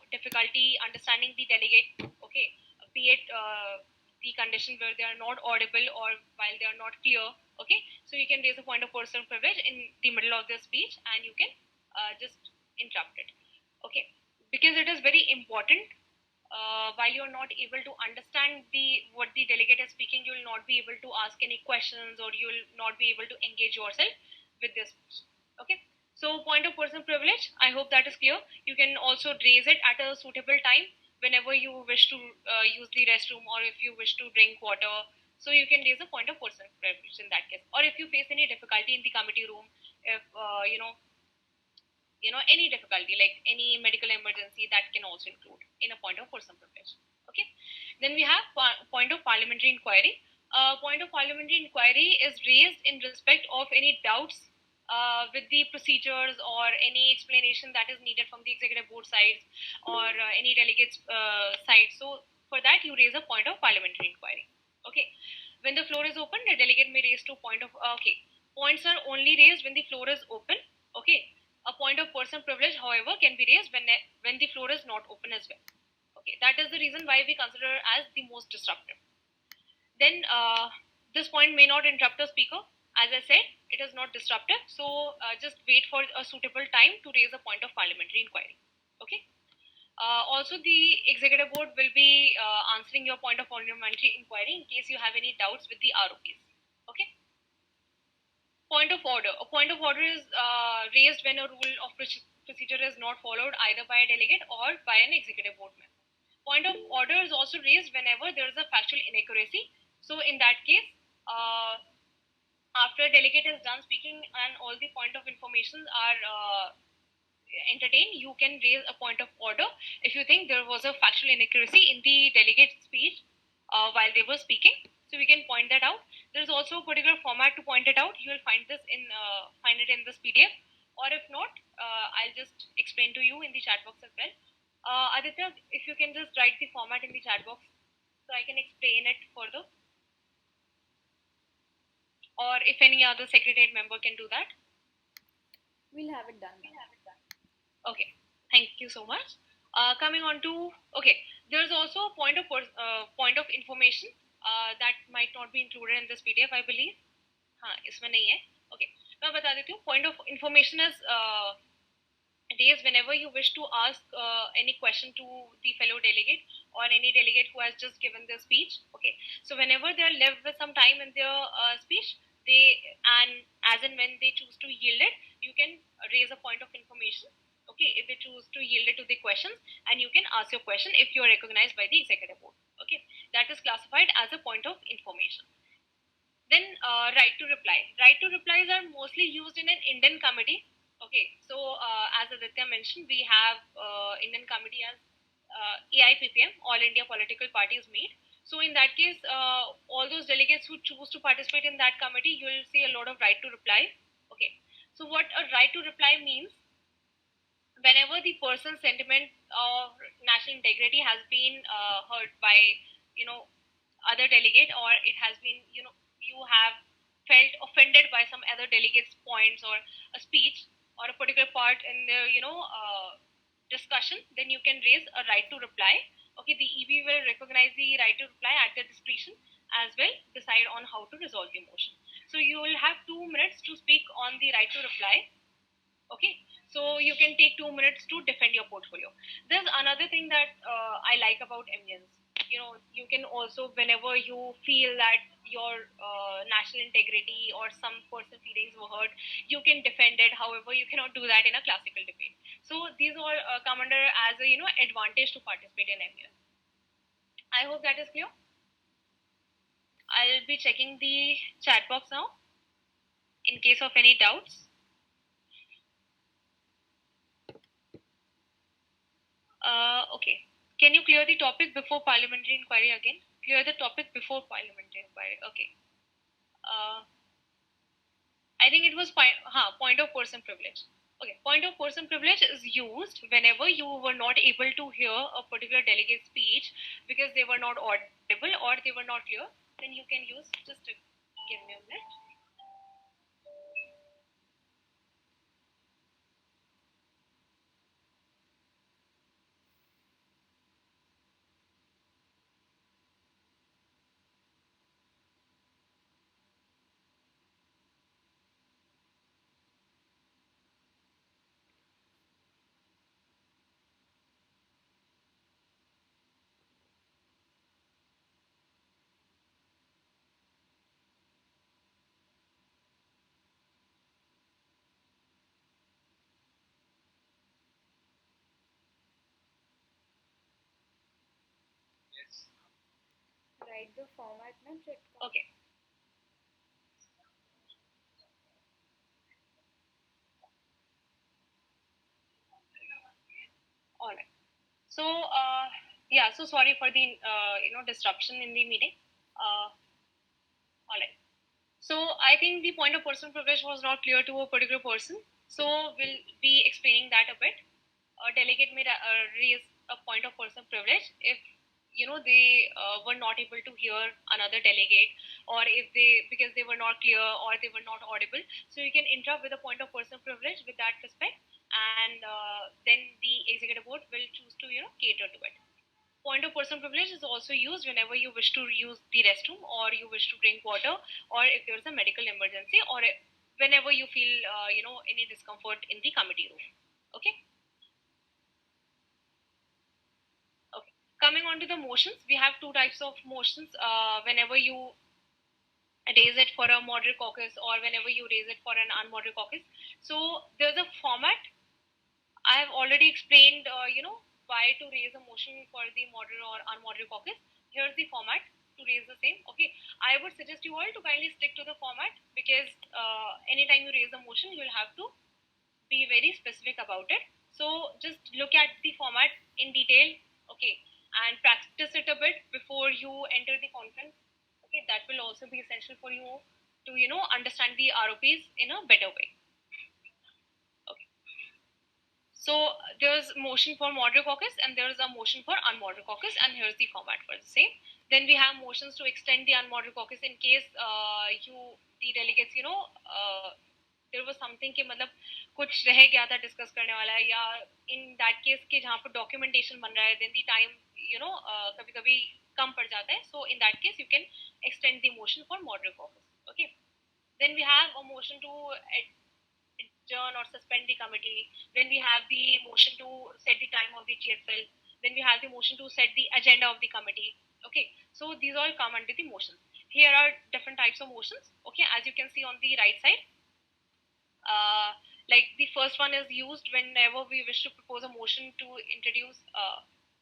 difficulty understanding the delegate, okay, be it the condition where they are not audible or while they are not clear, okay, so you can raise a point of personal privilege in the middle of their speech and you can just interrupt it, okay, because it is very important. While you are not able to understand what the delegate is speaking, you will not be able to ask any questions or you will not be able to engage yourself with this speech, okay. So point of personal privilege, I hope that is clear. You can also raise it at a suitable time whenever you wish to use the restroom or if you wish to drink water. So you can raise a point of personal privilege in that case. Or if you face any difficulty in the committee room, if any difficulty like any medical emergency, that can also include in a point of personal privilege. Okay. Then we have point of parliamentary inquiry. Point of parliamentary inquiry is raised in respect of any doubts with the procedures or any explanation that is needed from the executive board side or any delegates side. So for that you raise a point of parliamentary inquiry. Okay. When the floor is open, the delegate may raise to point of okay. Points are only raised when the floor is open. Okay. A point of personal privilege, however, can be raised when the floor is not open as well. Okay. That is the reason why we consider as the most disruptive. Then this point may not interrupt the speaker. As I said, it is not disruptive. So just wait for a suitable time to raise a point of parliamentary inquiry. Okay. Also, the executive board will be answering your point of parliamentary inquiry in case you have any doubts with the ROPs. Okay. Point of order. A point of order is raised when a rule of procedure is not followed either by a delegate or by an executive board member. Point of order is also raised whenever there is a factual inaccuracy. So in that case, after a delegate is done speaking and all the point of information are entertained, you can raise a point of order if you think there was a factual inaccuracy in the delegate speech while they were speaking. So we can point that out. There's also a particular format to point it out. You will find this find it in this PDF, or if not, I'll just explain to you in the chat box as well. Aditya, if you can just write the format in the chat box so I can explain it further, or if any other secretariat member can do that. We'll have it done. Okay, thank you so much. Coming on to, okay, there's also a point of information that might not be included in this PDF, I believe. इसमें नहीं है. Okay, मैं बता देती हूँ. Point of information is raised whenever you wish to ask any question to the fellow delegate or any delegate who has just given their speech. Okay, so whenever they are left with some time in their speech, as and when they choose to yield it, you can raise a point of information. Okay, if they choose to yield it to the questions, and you can ask your question if you are recognized by the executive board. Okay, that is classified as a point of information. Then right to reply. Right to replies are mostly used in an Indian committee. Okay, so as Aditya mentioned, we have Indian committee as AIPPM, All India Political Parties meet. So in that case, all those delegates who choose to participate in that committee, you will see a lot of right to reply. Okay, so what a right to reply means, whenever the person's sentiment or national integrity has been hurt by other delegate, or it has been you have felt offended by some other delegate's points or a speech or a particular part in the discussion, then you can raise a right to reply. Okay, the EB will recognize the right to reply at their discretion as well, decide on how to resolve the motion. So you will have 2 minutes to speak on the right to reply. Okay, so you can take 2 minutes to defend your portfolio. There's another thing that I like about MUNs. You can also, whenever you feel that your national integrity or some personal feelings were hurt, you can defend it. However, you cannot do that in a classical debate. So these all come under as a advantage to participate in MUN. I hope that is clear. I'll be checking the chat box now in case of any doubts. Okay. Can you clear the topic before parliamentary inquiry again? Clear the topic before parliamentary inquiry. Okay. I think it was point of person privilege. Okay. Point of person privilege is used whenever you were not able to hear a particular delegate speech because they were not audible or they were not clear. Then you can use, just to give me a minute. Write the format, na check. Okay. All right. So yeah. So sorry for the disruption in the meeting. All right. So I think the point of personal privilege was not clear to a particular person. So we'll be explaining that a bit. A delegate may raise a point of personal privilege if they were not able to hear another delegate, or if they, because they were not clear or they were not audible, so you can interrupt with a point of personal privilege with that respect, and then the executive board will choose to cater to it. Point of personal privilege is also used whenever you wish to use the restroom, or you wish to drink water, or if there's a medical emergency, or whenever you feel any discomfort in the committee room. Okay. Okay. Coming on to the motions, we have two types of motions. Whenever you raise it for a moderate caucus, or whenever you raise it for an unmoderate caucus, so there's a format. I have already explained, why to raise a motion for the moderate or unmoderate caucus. Here's the format to raise the same. Okay, I would suggest you all to kindly stick to the format, because anytime you raise a motion, you'll have to be very specific about it. So just look at the format in detail, okay, and practice it a bit before you enter the conference. Okay, that will also be essential for you to understand the ROPs in a better way. Okay. So there's motion for moderate caucus and there's a motion for unmoderate caucus, and here's the format for the same. Then we have motions to extend the unmoderate caucus in case the delegates there was something कि मतलब कुछ रह गया था discuss करने वाला, या in that case कि जहाँ पर documentation बन रहा है, then the time कभी कभी कम पड़ जाता है, so in that case you can extend the motion for moderate caucus. Okay. Then we have a motion to adjourn or suspend the committee. Then we have the motion to set the time of the GFL. Then we have the motion to set the agenda of the committee. Okay, so these all come under the motions. Here are different types of motions. Okay, as you can see on the right side, like the first one is used whenever we wish to propose a motion to introduce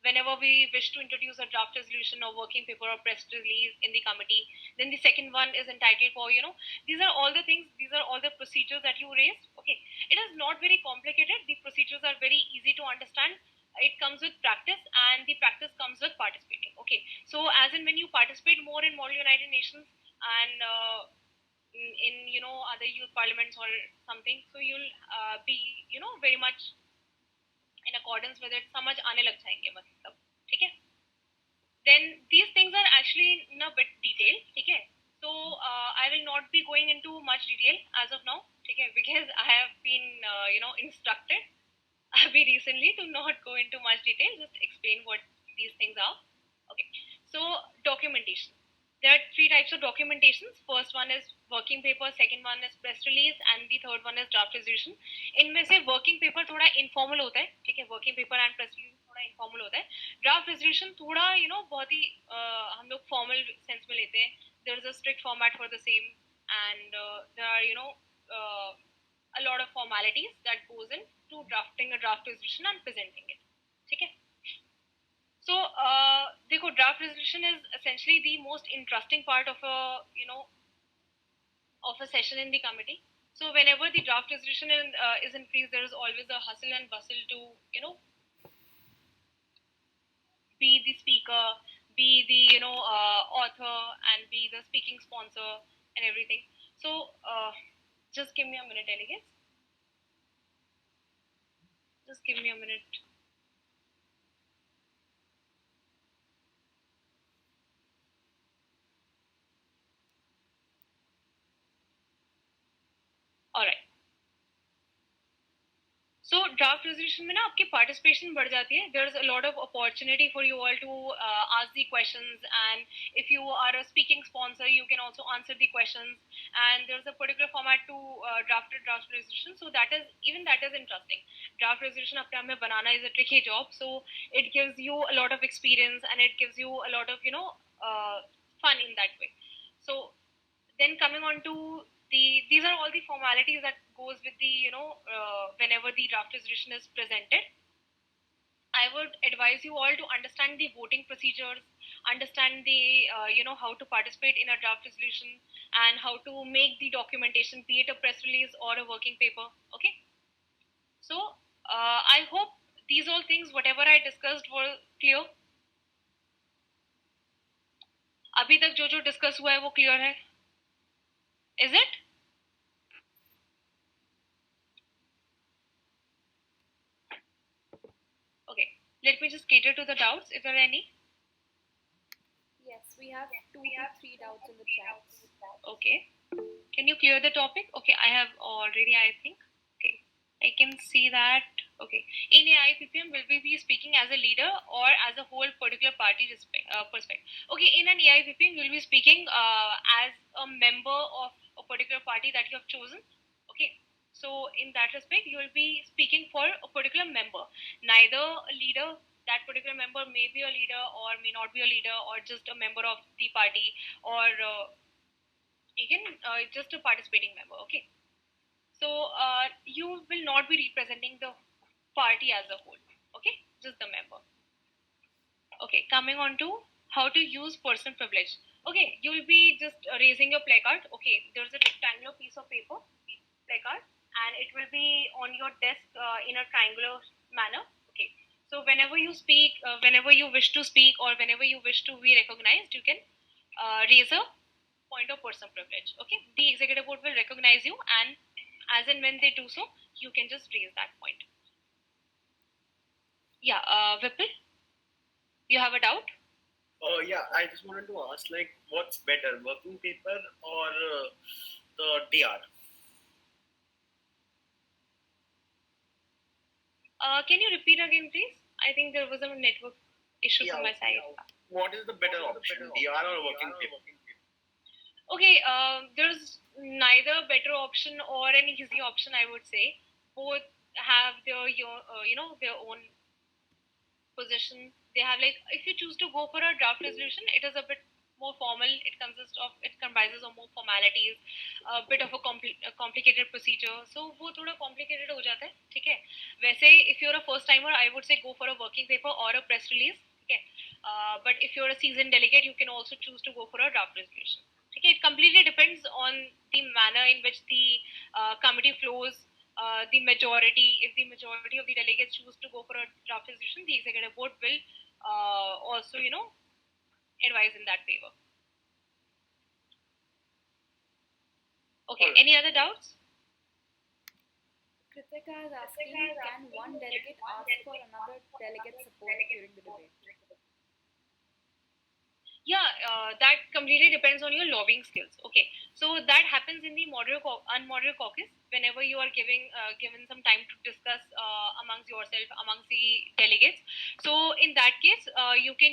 whenever we wish to introduce a draft resolution or working paper or press release in the committee. Then the second one is entitled for, these are all the things, these are all the procedures that you raised. Okay, it is not very complicated. The procedures are very easy to understand. It comes with practice, and the practice comes with participating. Okay, so as in when you participate more in Model United Nations and in other youth parliaments or something, so you'll be very much in accordance with it. समझ आने लग जाएंगे मतलब, ठीक है? Then these things are actually in a bit detail, ठीक है? So I will not be going into much detail as of now, ठीक है? Because I have been instructed recently to not go into much detail, just explain what these things are. Okay, so documentation. There are three types of documentations. First one is working paper, second one is press release, and the third one is draft resolution. इनमें से working paper थोड़ा informal होता है, ठीक है? Working paper and press release थोड़ा informal होता है. Draft resolution थोड़ा बहुत ही हम लोग formal sense में लेते हैं. There is a strict format for the same, and there are a lot of formalities that goes into drafting a draft resolution and presenting it. ठीक है? So, देखो, draft resolution is essentially the most interesting part of a of a session in the committee. So, whenever the draft resolution is increased, there is always a hustle and bustle to be the speaker, be the author, and be the speaking sponsor and everything. So, just give me a minute, delegates. Just give me a minute. All right. So draft resolution में ना आपकी participation बढ़ जाती है. There's a lot of opportunity for you all to ask the questions, and if you are a speaking sponsor, you can also answer the questions. And there's a particular format to draft a draft resolution, so that is interesting. Draft resolution अपने आप में बनाना is a tricky job, so it gives you a lot of experience and it gives you a lot of fun in that way. So then coming on to these are all the formalities that goes with the whenever the draft resolution is presented. I would advise you all to understand the voting procedures, understand the how to participate in a draft resolution, and how to make the documentation, be it a press release or a working paper. Okay, so I hope these all things, whatever I discussed, were clear. अभी तक जो discuss हुआ है वो clear है? Is it? Okay, let me just cater to the doubts if there are any. we have 2 to 3 doubts in the chats. Okay. Can you clear the topic? Okay, I have already, I think. Okay, I can see that. Okay. In AIPPM, will we be speaking as a leader or as a whole particular party perspective? Okay, in an AIPPM, you'll be speaking as a member of a particular party that you have chosen. Okay. So in that respect, you will be speaking for a particular member, neither a leader. That particular member may be a leader or may not be a leader, or just a member of the party, or you can just a participating member. Okay. So you will not be representing the party as a whole. Okay, just the member. Okay, coming on to how to use personal privilege. Okay, you will be just raising your placard. Okay, there's a rectangular piece of paper, placard, and it will be on your desk in a triangular manner. Okay, so whenever you speak, whenever you wish to speak, or whenever you wish to be recognized, you can raise a point of personal privilege. Okay, the executive board will recognize you, and as and when they do so, you can just raise that point. Yeah, Vipul, you have a doubt? Yeah, I just wanted to ask, like, what's better, working paper or the DR? Can you repeat again, please? I think there was a network issue from my side. What is the better option, DR or working paper? Okay, there's neither better option or an easy option, I would say. Both have their their own position. They have, like, if you choose to go for a draft resolution, it is a bit more formal. It comprises of more formalities, a bit of a complicated procedure. So वो थोड़ा complicated हो जाता है, ठीक है? वैसे if you're a first timer, I would say go for a working paper or a press release, ठीक है? But if you're a seasoned delegate, you can also choose to go for a draft resolution. Okay, it completely depends on the manner in which the committee flows. The majority, if the majority of the delegates choose to go for a draft resolution, the executive board will also, advise in that favor. Okay, any other doubts? Kritika is asking, can one delegate ask for another delegate's support during the debate? Yeah, that completely depends on your lobbying skills. Okay, so that happens in the unmoderated caucus whenever you are given some time to discuss amongst yourself, amongst the delegates. So in that case, you can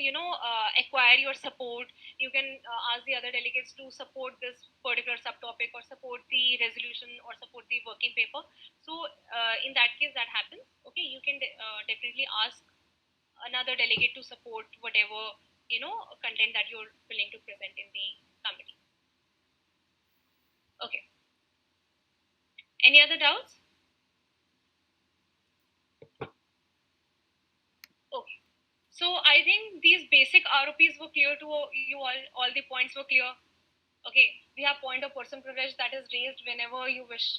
acquire your support. You can ask the other delegates to support this particular subtopic, or support the resolution, or support the working paper. So in that case, that happens. Okay, you can definitely ask another delegate to support whatever content that you're willing to present in the committee. Okay. Any other doubts? Okay. So I think these basic ROPs were clear to you all. All the points were clear. Okay. We have point of person privilege that is raised whenever you wish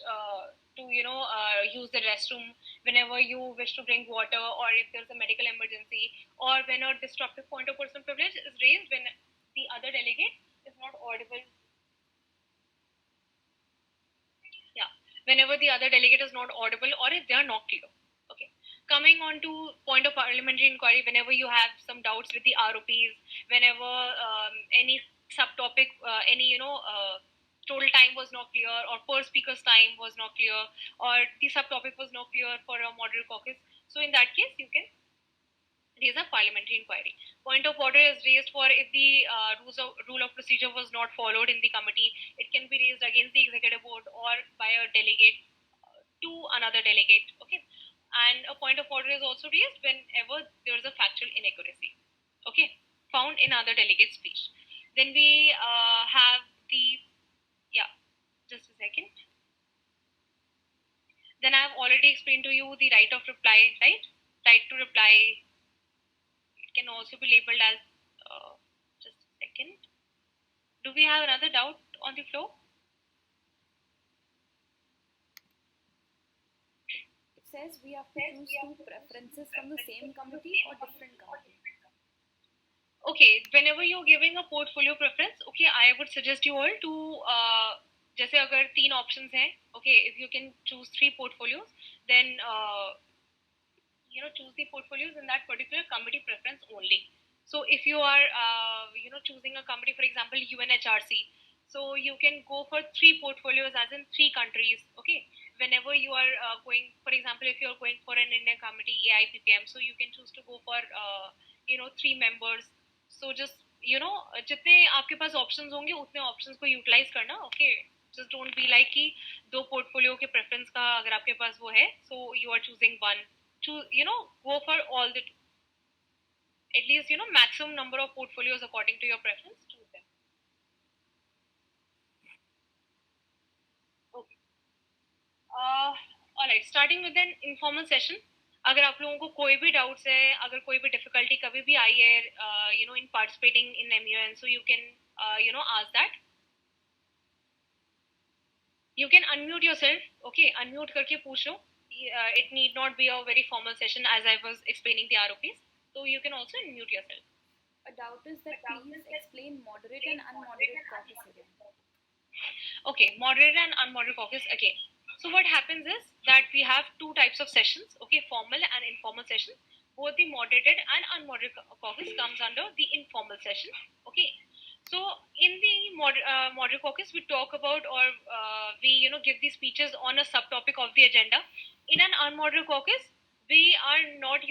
to use the restroom, whenever you wish to drink water, or if there's a medical emergency, or when a disruptive point of person privilege is raised when the other delegate is not audible. Yeah, whenever the other delegate is not audible, or if they are not clear. Okay, coming on to point of parliamentary inquiry, whenever you have some doubts with the ROPs, whenever any subtopic, any total time was not clear, or per speaker's time was not clear, or the subtopic was not clear for a moderated caucus. So in that case, you can raise a parliamentary inquiry. Point of order is raised for if the rule of procedure was not followed in the committee. It can be raised against the executive board or by a delegate to another delegate. Okay, and a point of order is also raised whenever there is a factual inaccuracy. Okay, found in other delegate speech. Then we have the just a second. Then I have already explained to you the right of reply, right? Right to reply. It can also be labeled as, just a second. Do we have another doubt on the floor? It says we have to choose two preferences from the same committee or different committee. Okay, whenever you're giving a portfolio preference, okay, I would suggest you all to जैसे अगर 3 options हैं, okay, if you can choose 3 portfolios, then choose the portfolios in that particular committee preference only. So if you are choosing a company, for example UNHRC, so you can go for 3 portfolios as in 3 countries. Okay, whenever you are going, for example if you are going for an Indian committee AIPPM, so you can choose to go for 3 members. So just जितने आपके पास options होंगे उतने options को utilise करना. Okay, just don't be like कि 2 portfolio के preference का अगर आपके पास वो है, so you are choosing one. Go for all the, at least maximum number of portfolios according to your preference. Choose them. Okay. All right, starting with an informal session. अगर आप लोगों को कोई भी डाउट्स है, अगर कोई भी डिफिकल्टी कभी भी आई है in participating in MUN, so you can ask that. You can unmute yourself. Okay, unmute करके पूछ लो. It need not be a very formal session as I was explaining the ROPs, so you can also unmute yourself. A doubt is that please explain moderate and unmoderate caucus again. Okay, moderate and unmoderate caucus again. So what happens is that we have 2 types of sessions, okay, formal and informal session. Both the moderated and unmoderated caucus comes under the informal session. Okay, so in the moderate caucus we talk about, or we give the speeches on a subtopic of the agenda. In an unmoderate caucus we are not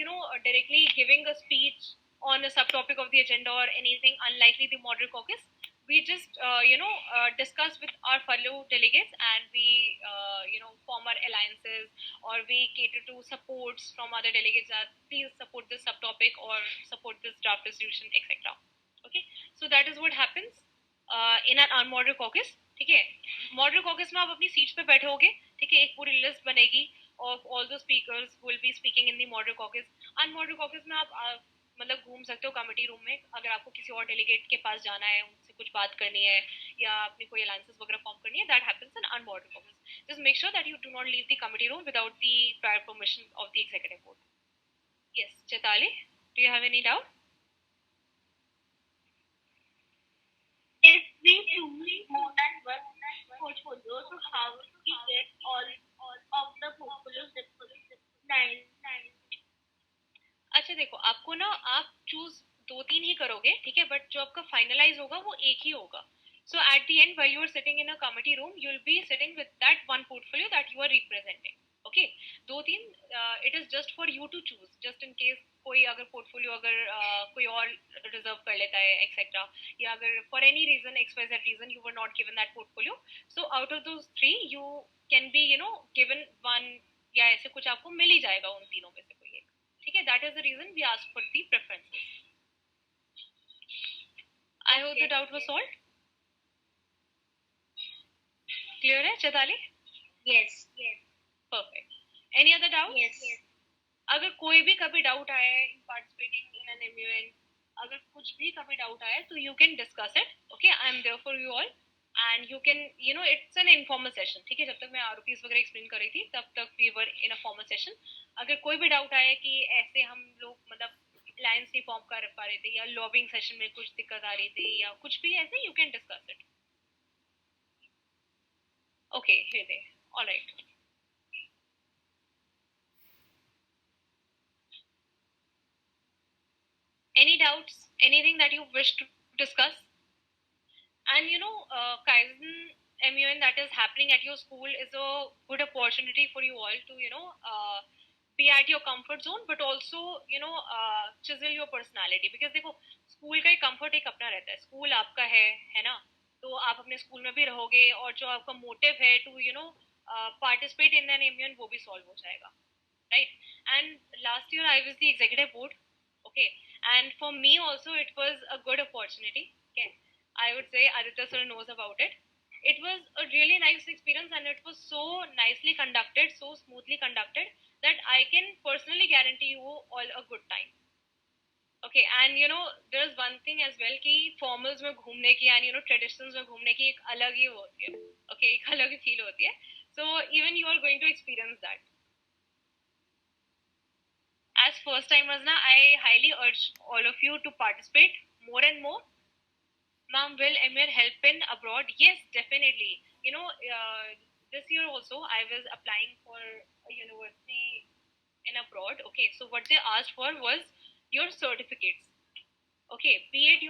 directly giving a speech on a subtopic of the agenda or anything, unlikely the moderate caucus. We just discuss with our fellow delegates, and we form our alliances, or we cater to supports from other delegates that please support this subtopic or support this draft resolution, etc. Okay, so that is what happens in an unmoderate caucus. ठीक है, moderate caucus में आप अपनी seats पे बैठे होगे. ठीक है, एक पूरी लिस्ट बनेगी of all the speakers who will be speaking in the moderate caucus. Unmoderate caucus में आप मतलब घूम सकते हो कमेटी रूम में. अगर आपको किसी और डेलीगेट के पास जाना है, उनसे कुछ बात करनी है, या अपनी कोई अलायंसेस वगैरह फॉर्म करनी है, that happens in unmoderated caucus. Just make sure that you do not leave the committee room without the prior permission of the executive board. Yes, Chaitali, do you have any doubt? If we choose more than one portfolio, so how we get all of the portfolios nice. अच्छा देखो, आपको ना आप choose 2-3 ही करोगे, ठीक है, but जो आपका फाइनलाइज होगा वो एक ही होगा. So at the end, while you are sitting in a committee room, you will be sitting with that one portfolio that you are representing. Okay, 2-3 it is just for you to choose, just in case कोई अगर portfolio अगर कोई और reserve कर लेता है etcetera, या अगर for any reason XYZ reason you were not given that portfolio, so out of those 3 you can be given one, या ऐसे कुछ आपको मिल ही जाएगा उन तीनों में से कोई एक. ठीक है, that is the reason we ask for the preferences. I hope the doubt was solved. Clear है Chaitali? Yes. Perfect. Any other doubt? Yes. अगर कोई भी कभी डाउट आया है in participating in an MUN, अगर कुछ भी कभी डाउट आया तो you can discuss it. Okay, I am there for you all, and you can it's an informal session. ठीक है, जब तक मैं ROPs वगैरह एक्सप्लेन कर रही थी तब तक we were in a formal session. अगर कोई भी डाउट आया कि ऐसे हम लोग मतलब अलायंस नहीं फॉर्म कर पा रहे थे, या लॉबिंग सेशन में कुछ दिक्कत आ रही थी, या कुछ भी ऐसे, you can discuss it. Okay, Hriday, all right. Any doubts? Anything that you wish to discuss? And Kaizen MUN that is happening at your school is a good opportunity for you all to be at your comfort zone, but also chisel your personality. Because देखो, school का एक comfort एक अपना रहता है. School आपका है ना, तो आप अपने स्कूल में भी रहोगे, और जो आपका मोटिव है to participate in an MUN वो भी solve हो जाएगा, right? And last year I was the executive board. Okay, and for me also it was a good opportunity. Okay, I would say Aditya sir knows about it. It was a really nice experience, and it was so nicely conducted, so smoothly conducted, that I can personally guarantee you all a good time. Okay, and there's one thing as well कि formals में घूमने की and traditions में घूमने की एक अलग ही होती है. Okay, एक अलग ही feel होती है. So even you are going to experience that. As first timers na, I highly urge all of you to participate more and more. Ma'am, will MUN help in abroad? Yes, definitely. This year also I was applying for a university in abroad. Okay, so what they asked for was your certificates. Okay, be it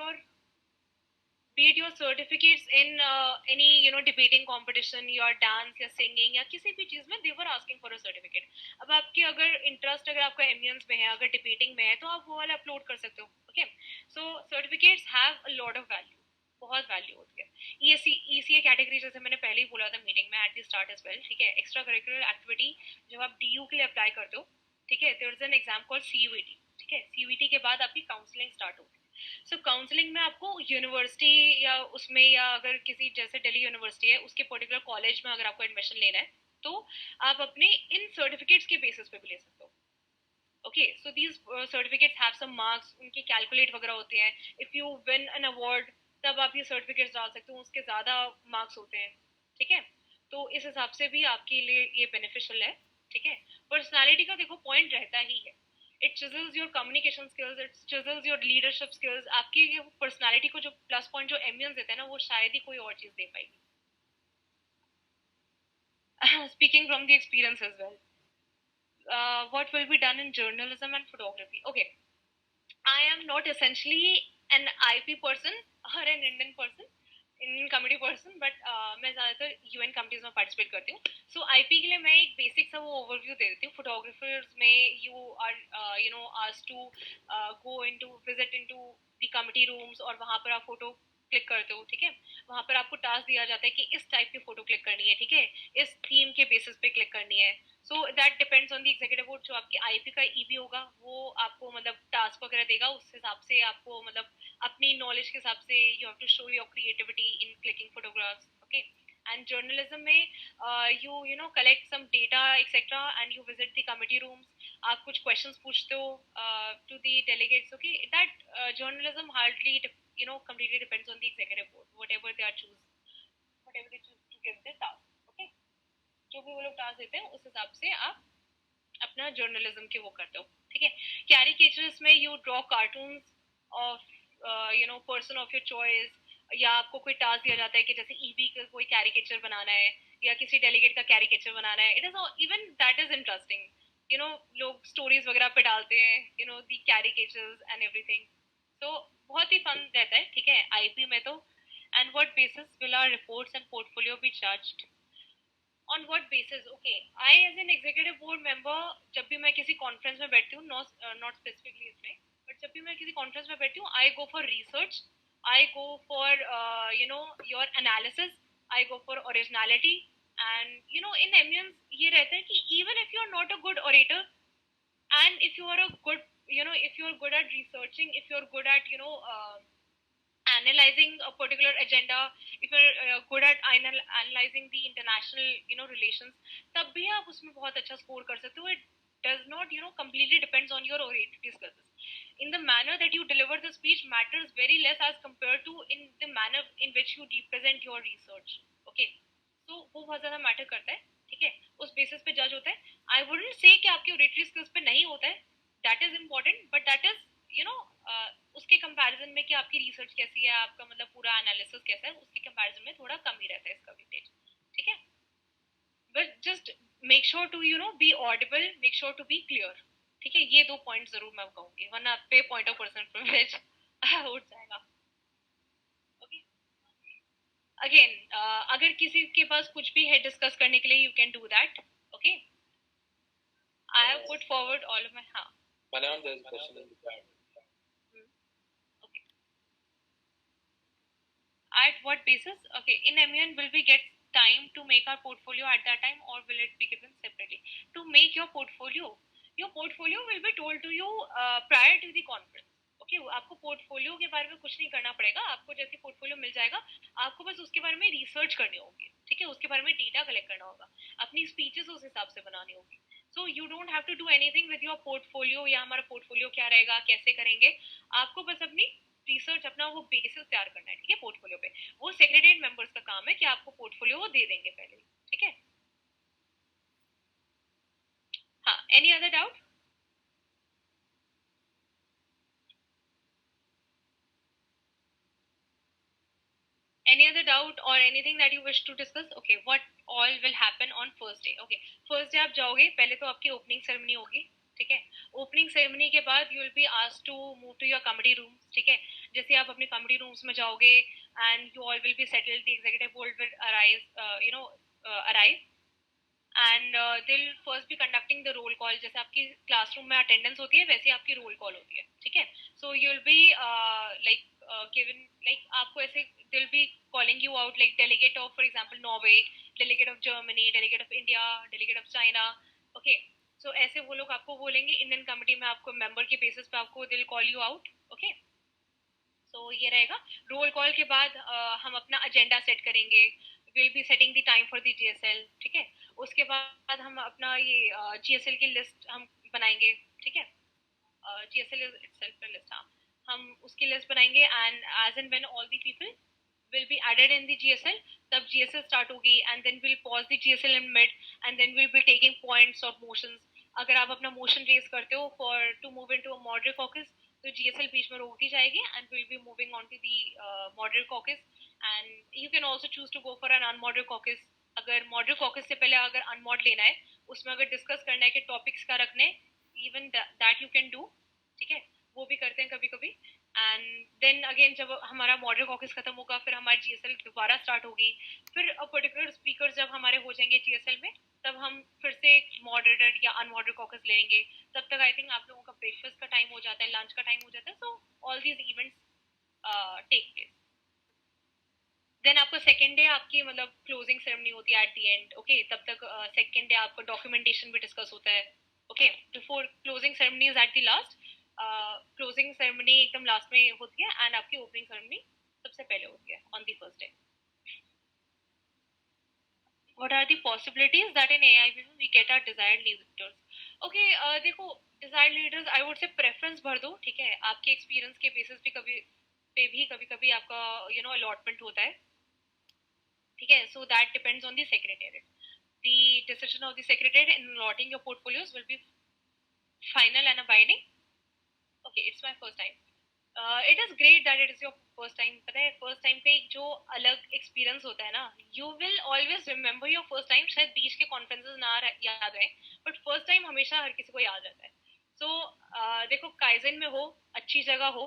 your certificates in any debating competition या dance या singing या किसी भी चीज में they were asking for a certificate. अब आपके अगर interest अगर आपका MUNs में है, अगर debating में है, तो आप वो वाला upload कर सकते हो. Okay, so certificates have a lot of value, बहुत वैल्यू होती है. ECA कैटेगरी जैसे मैंने पहले ही बोला था मीटिंग में at the start as well. ठीक है, एक्स्ट्रा करिकुलर एक्टिविटी जब आप DU के लिए अप्लाई करते हो, ठीक है, there is an exam called CUET. ठीक है, CUET के बाद आपकी काउंसलिंग स्टार्ट होती है. सो काउंसलिंग में आपको यूनिवर्सिटी या उसमें या अगर किसी जैसे दिल्ली यूनिवर्सिटी है उसके पर्टिकुलर कॉलेज में अगर आपको एडमिशन लेना है तो आप अपने इन सर्टिफिकेट्स के बेसिस पे भी ले सकते हो. Okay, so these certificates have some marks, उनके कैलकुलेट वगैरह होते हैं. If you win an award तब आप ये सर्टिफिकेट्स डाल सकते हो, उसके ज़्यादा मार्क्स होते हैं. ठीक है, तो इस हिसाब से भी आपके लिए ये बेनिफिशियल है. ठीक है, पर्सनालिटी का देखो पॉइंट रहता ही है. It chisels your communication skills, it chisels your leadership skills. आपकी पर्सनालिटी को जो प्लस पॉइंट जो MUNs देते हैं ना, वो शायद ही कोई और चीज़ दे पाएगी. Speaking from the experience as well, what will be done in journalism and photography? Okay, I am not essentially an IP person or an Indian person, Indian committee person, but मैं ज़्यादातर UN committees में participate करती हूँ. So IP के लिए मैं एक basic सा वो overview दे देती हूँ. Photographers में you are asked to go into visit into the committee rooms और वहाँ पर आप photo क्लिक करते हो. ठीक है, वहाँ पर आपको टास्क दिया जाता है कि इस टाइप की फोटो क्लिक करनी है. ठीक है, इस थीम के बेसिस पे क्लिक करनी है. So that depends on the executive board. जो आपकी IP का EB होगा वो आपको मतलब टास्क वगैरह देगा, उस हिसाब से आपको मतलब अपनी नॉलेज के हिसाब से you have to show your creativity in clicking photographs. Okay, and journalism में you know collect some data etc and you visit the committee rooms. आप कुछ questions पूछते हो to the delegates. Okay, that journalism hardly completely depends on the executive board, whatever they choose to give the task. Okay, जो भी वो लोग task देते हैं उस हिसाब से आप अपना जर्नलिज्म के वो करते हो. ठीक है, कैरिकेचर्स में you draw cartoons of person of your choice, या आपको कोई टास्क दिया जाता है कि जैसे EB का कोई कैरिकेचर बनाना है या किसी डेलीगेट का कैरिकेचर बनाना है. It is even that is interesting. लोग स्टोरीज वगैरह पे डालते हैं दी कैरिकेचर्स एंड एवरीथिंग. तो बहुत ही फन रहता है. ठीक है, IP में तो. And what basis will our reports and portfolio be judged? On what basis? Okay, I as an executive board member जब भी मैं किसी कॉन्फ्रेंस में बैठती हूँ, not specifically इसमें, but जब भी मैं किसी कॉन्फ्रेंस में बैठती हूँ, I go for research, I go for your analysis, I go for originality. And in MUNs ये रहता है कि even if you are not a good orator and if you are a good if you are good at researching, if you are good at analyzing a particular agenda, if you're good at analyzing the international relations, तब भी आप उसमें बहुत अच्छा score कर सकते हो. It does not completely depends on your oratory skills. In the manner that you deliver the speech matters very less as compared to in the manner in which you represent your research. Okay, so वो बहुत ज़्यादा matter करता है. ठीक है, उस basis पे जज होता है. I wouldn't say कि आपकी oratory skills पे नहीं होता है. That is important, but that is उसके कंपैरिजन में कि आपकी रिसर्च कैसी है, आपका मतलब पूरा एनालिसिस कैसा है, उसके कंपैरिजन में थोड़ा कम ही रहता है इसका वेटेज. ठीक है, but just make sure to be audible, make sure to be clear. ठीक है, ये 2 पॉइंट जरूर मैं कहूँगी, वरना आप पे पॉइंट ऑफ पर्सनल प्रिविलेज उठ जाएगा. ओके, अगेन अगर किसी के पास कुछ भी है डिस्कस करने के लिए, you can do that. Okay, I have put forward all of my. हाँ, Madam, there's a question in the chat. At what basis? Okay, in MUN will we get time to make our portfolio at that time or will it be given separately? To make your portfolio will be told to you prior to the conference. Okay, आपको portfolio के बारे में कुछ नहीं करना पड़ेगा. आपको जैसे पोर्टफोलियो मिल जाएगा, आपको बस उसके बारे में रिसर्च करनी होगी. ठीक है, उसके बारे में डेटा कलेक्ट करना होगा, अपनी स्पीचेस उस हिसाब से बनानी होगी. So you don't have to do anything with your portfolio या हमारा पोर्टफोलियो क्या रहेगा, कैसे करेंगे. आपको बस अपनी रिसर्च अपना वो बेसिस तैयार करना है. ठीक है, पोर्टफोलियो पे वो सेक्रेटरीट मेंबर्स का काम है कि आपको पोर्टफोलियो वो दे देंगे पहले. ठीक है, हाँ. Any other doubt? Any other doubt or anything that you wish to discuss? Okay, what all will happen on first day? Okay, first day आप जाओगे, पहले तो आपकी ओपनिंग सेरेमनी होगी. ठीक है. ओपनिंग सेरेमनी के बाद you will be asked to move to your committee rooms. ठीक है. जैसे आप अपने कमिटी रूम्स में जाओगे and you all will be settled, the executive board will arrive and they'll first be conducting the roll call. जैसे आपकी classroom में अटेंडेंस होती है वैसे आपकी रोल कॉल होती है. ठीक है. So you will be like given, like आपको ऐसे they'll be calling you out like delegate of for example Norway, delegate of Germany, delegate of India, delegate of China. Okay. So ऐसे वो लोग आपको बोलेंगे. इंडियन कमिटी में आपको member के बेसिस पे आपको दिल कॉल यू आउट. ओके. सो ये रहेगा. रोल कॉल के बाद हम अपना एजेंडा सेट करेंगे. Will be setting the time for the GSL. ठीक है. उसके बाद हम अपना ये जीएसएल की लिस्ट हम बनाएंगे. ठीक है. जीएसएल इटसेल्फ लिस्ट, हाँ, हम उसकी लिस्ट बनाएंगे and as and when all the people will be added in the GSL, तब GSL start होगी and then we'll pause the GSL in mid and then we'll be taking points or motions. अगर आप अपना motion raise करते हो for to move into a moderate caucus, तो GSL बीच में रोक दी जाएगी and we'll be moving on to the moderate caucus and you can also choose to go for an unmoderate caucus. अगर moderate caucus से पहले अगर unmod लेना है, उसमें अगर discuss करना है कि topics का रखने, even that you can do. ठीक है. वो भी करते हैं कभी कभी. एंड देन अगेन जब हमारा मॉडरेट कॉकस खत्म होगा फिर हमारी जीएसएल दोबारा स्टार्ट होगी. फिर पर्टिकुलर स्पीकर जब हमारे हो जाएंगे जीएसएल में तब हम फिर से मॉडरेटेड या अनमॉडरेट कॉकस ले लेंगे. तब तक आई थिंक आप लोगों का ब्रेकफास्ट का टाइम हो जाता है, लंच का टाइम हो जाता है. So all these events take place. Then आपको सेकेंड डे आपकी मतलब क्लोजिंग सेरेमनी होती है एट द एंड. ओके. तब तक सेकेंड डे आपका डॉक्यूमेंटेशन भी डिस्कस होता है. Okay. Before closing ceremony is at the last. Closing ceremony एकदम लास्ट में होती है एंड आपकी ओपनिंग सेरेमनी सबसे पहले होती है on the first day. What are the possibilities that in AIB we get our desired leaders? Okay, देखो desired leaders I would say preference भर दो. ठीक है. आपके एक्सपीरियंस के बेसिस पे कभी कभी आपका अलॉटमेंट होता है. ठीक है. So that depends on the secretariat. The decision of the secretariat in allotting your portfolios will be final and abiding. Okay, it's my first time. It is great that it is your first time. पता है first time का एक जो अलग experience होता है ना, you will always remember your first time. शायद बीच के कॉन्फ्रेंसेस ना याद रहे बट फर्स्ट टाइम हमेशा हर किसी को याद रहता है. सो देखो काइजन में हो, अच्छी जगह हो.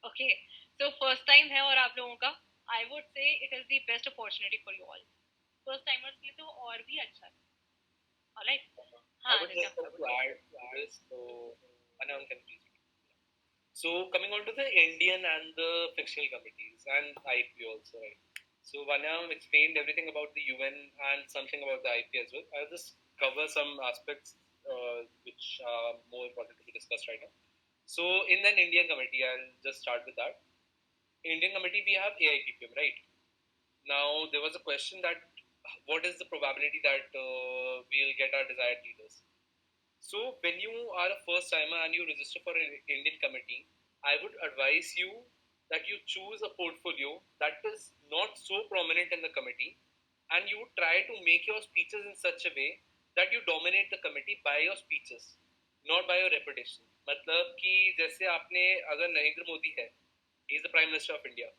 ओके. सो फर्स्ट टाइम है और आप लोगों का, I would say it is the best opportunity for you all. First timers के लिए तो और भी अच्छा है. ऑलराइट. हाँ. I would just like to add to this. So coming on to the Indian and the fictional committees and IP also, right? So Wania explained everything about the UN and something about the IP as well. I'll just cover some aspects which are more important to be discussed right now. So in an Indian committee, I'll just start with that. Indian committee, we have AIPPM, right? Now there was a question that what is the probability that we'll get our desired leaders? So when you are a first timer and you register for an Indian committee, I would advise you that you choose a portfolio that is not so prominent in the committee and you try to make your speeches in such a way that you dominate the committee by your speeches, not by your reputation. मतलब कि जैसे आपने अगर नरेंद्र मोदी है, he is the Prime Minister of India,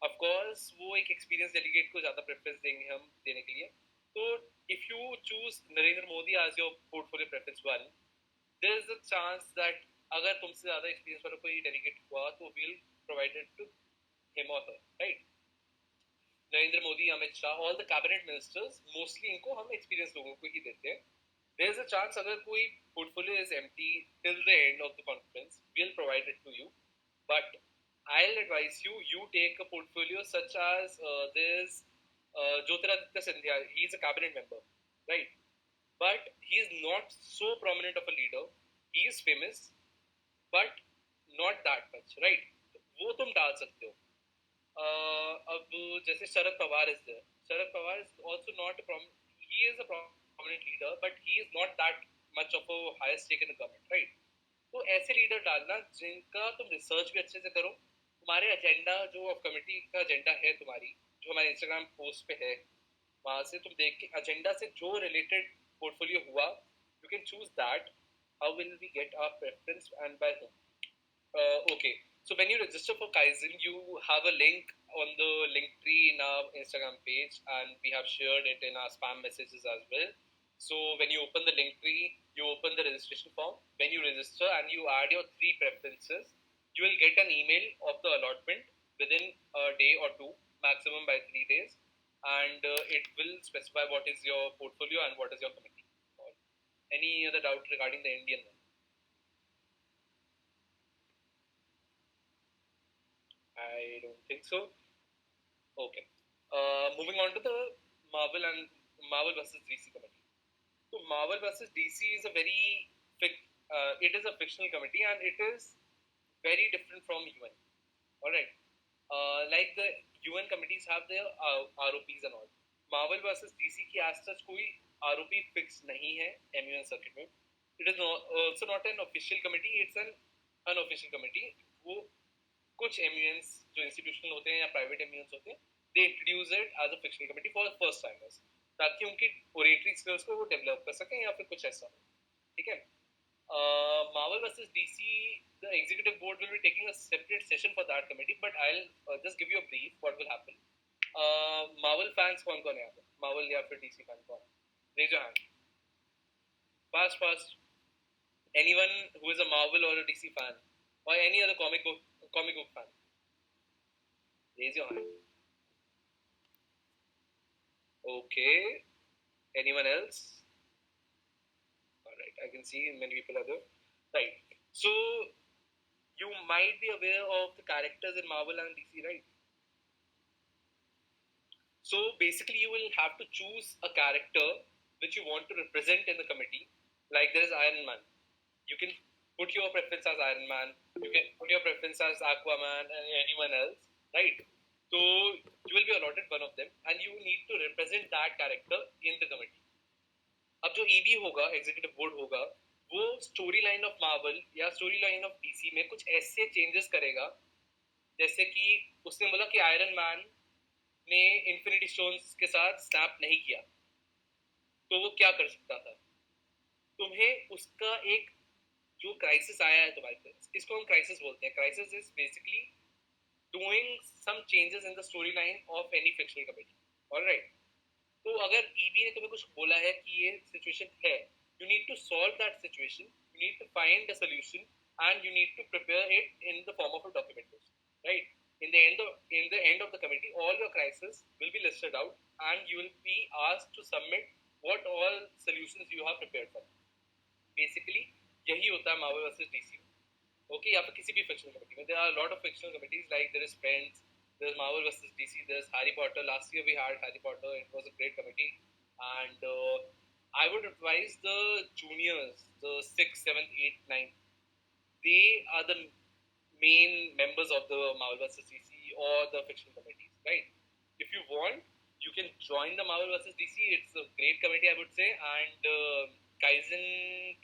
of course वो एक experienced delegate को ज़्यादा preference देंगे हम देने के लिए. So if you choose Narendra Modi as your portfolio preference one, there is a chance that अगर तुमसे ज़्यादा experience वाला कोई delegate हुआ तो we'll provide it to him or her, right? Narendra Modi, Amit Shah, all the cabinet ministers, mostly इनको हम experienced लोगों को ही देते हैं. There is a chance अगर कोई portfolio is empty till the end of the conference, we'll provide it to you. But I'll advise you, you take a portfolio such as there's Jyotiraditya Scindia. He is a cabinet member, right? But he is not so prominent of a leader. He is famous, but not that much, right? वो तुम डाल सकते हो. अब जैसे Sharad Pawar is there. Sharad Pawar is also not a he is a prominent leader, but he is not that much of a higher stake in the government, right? तो ऐसे leader डालना जिनका तुम रिसर्च भी अच्छे से करो. तुम्हारे एजेंडा जो ऑफ कमेटी का एजेंडा है तुम्हारी, जो हमारे इंस्टाग्राम पोस्ट पे है, वहाँ से तुम देख के एजेंडा से जो रिलेटेड पोर्टफोलियो हुआ, you can choose that. How will we get our preference and by whom? Okay, so when you register for Kaizen, you have a link on the linktr.ee in our Instagram page, and we have shared it in our spam messages as well. So when you open the linktr.ee, you open the registration form. When you register and you add your 3 preferences, you will get an email of the allotment within a day or two, maximum by 3 days, and it will specify what is your portfolio and what is your committee. Any other doubt regarding the Indian one? I don't think so. Okay. Moving on to the Marvel versus DC committee. So Marvel versus DC is a it is a fictional committee, and it is very different from UN. All right. Like the UN committees have their ROPs and all. Marvel versus DC की as such कोई ROP fixed नहीं है MUN circuit में. It is also not an official committee. It's an unofficial committee. वो कुछ MUNs जो institutional होते हैं या private MUNs होते हैं, they introduce it as a fictional committee for the first timers, ताकि उनकी oratory skills को वो develop कर सकें या फिर कुछ ऐसा. ठीक है. Marvel versus DC, the executive board will be taking a separate session for that committee, but I'll just give you a brief what will happen. Marvel fans कौन कौन है यहाँ पे? Marvel या फिर DC fan कौन? Raise your hand. Fast. Anyone who is a Marvel or a DC fan or any other comic book fan? Raise your hand. Okay. Anyone else? Alright, I can see many people are there. Right. So you might be aware of the characters in Marvel and DC, right? So basically you will have to choose a character which you want to represent in the committee. Like there is Iron Man. You can put your preference as Iron Man. You can put your preference as Aquaman and anyone else, right? So you will be allotted one of them, and you need to represent that character in the committee. अब जो EB होगा, executive board होगा, वो story line of Marvel या story line of DC में कुछ ऐसे changes करेगा, जैसे कि उसने बोला कि आयरन मैन ने इन्फिनिटी स्टोन्स के साथ स्नैप नहीं किया, तो वो क्या कर सकता था. तुम्हें उसका एक जो क्राइसिस आया है तुम्हारे पास, इसको हम क्राइसिस बोलते हैं. Crisis is basically doing some changes in the storyline of any fictional committee. All right. तो अगर EB ने तुम्हें कुछ बोला है कि ये सिचुएशन है, you need to solve that situation, you need to find a solution, and you need to prepare it in the form of a document, right? In the end of the committee, all your crises will be listed out, and you will be asked to submit what all solutions you have prepared for. Basically, यही होता है Marvel versus DC. Okay, या फिर किसी भी fictional committee में. There are a lot of fictional committees, like there is Friends, there's Marvel versus DC, there's Harry Potter. Last year we had Harry Potter. It was a great committee, and I would advise the juniors, the 6th, 7th, 8th, 9th. They are the main members of the Marvel versus DC or the fictional committees, right? If you want, you can join the Marvel versus DC. It's a great committee, I would say, and Kaizen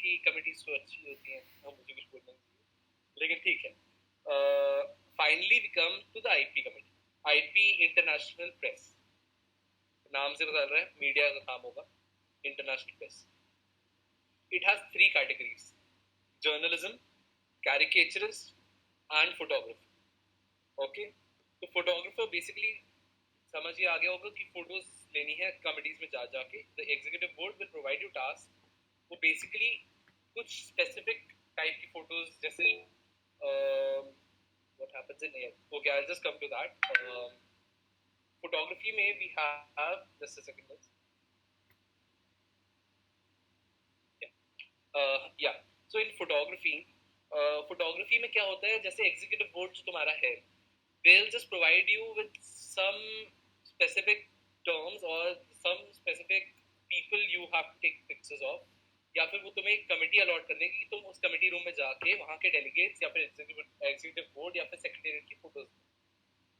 की committees तो अच्छी होती हैं. मुझे कुछ बोलना नहीं, लेकिन ठीक है. Finally we come to the IP committee. IP International Press. नाम से पता चल रहा है मीडिया का काम होगा. International Press. It has 3 categories: journalism, caricaturist, and photography. Okay. तो photographer basically समझिए आ गया होगा कि फोटोज लेनी है कमिटीज में जाके. The executive board will provide you tasks. वो basically कुछ specific टाइप की फोटोज, जैसे what happens in air. Okay, I'll just come to that. Photography में we have just a second. Yeah. So in photography में क्या होता है, जैसे executive board जो तुम्हारा है, they'll just provide you with some specific terms or some specific people you have to take pictures of, या फिर वो तुम्हें एक कमेटी अलॉट कर देंगे कि तुम उस कमेटी रूम में जाके वहाँ के डेलीगेट्स या फिर एग्जीक्यूटिव बोर्ड या फिर सेक्रेटेरिएट की फोटोज,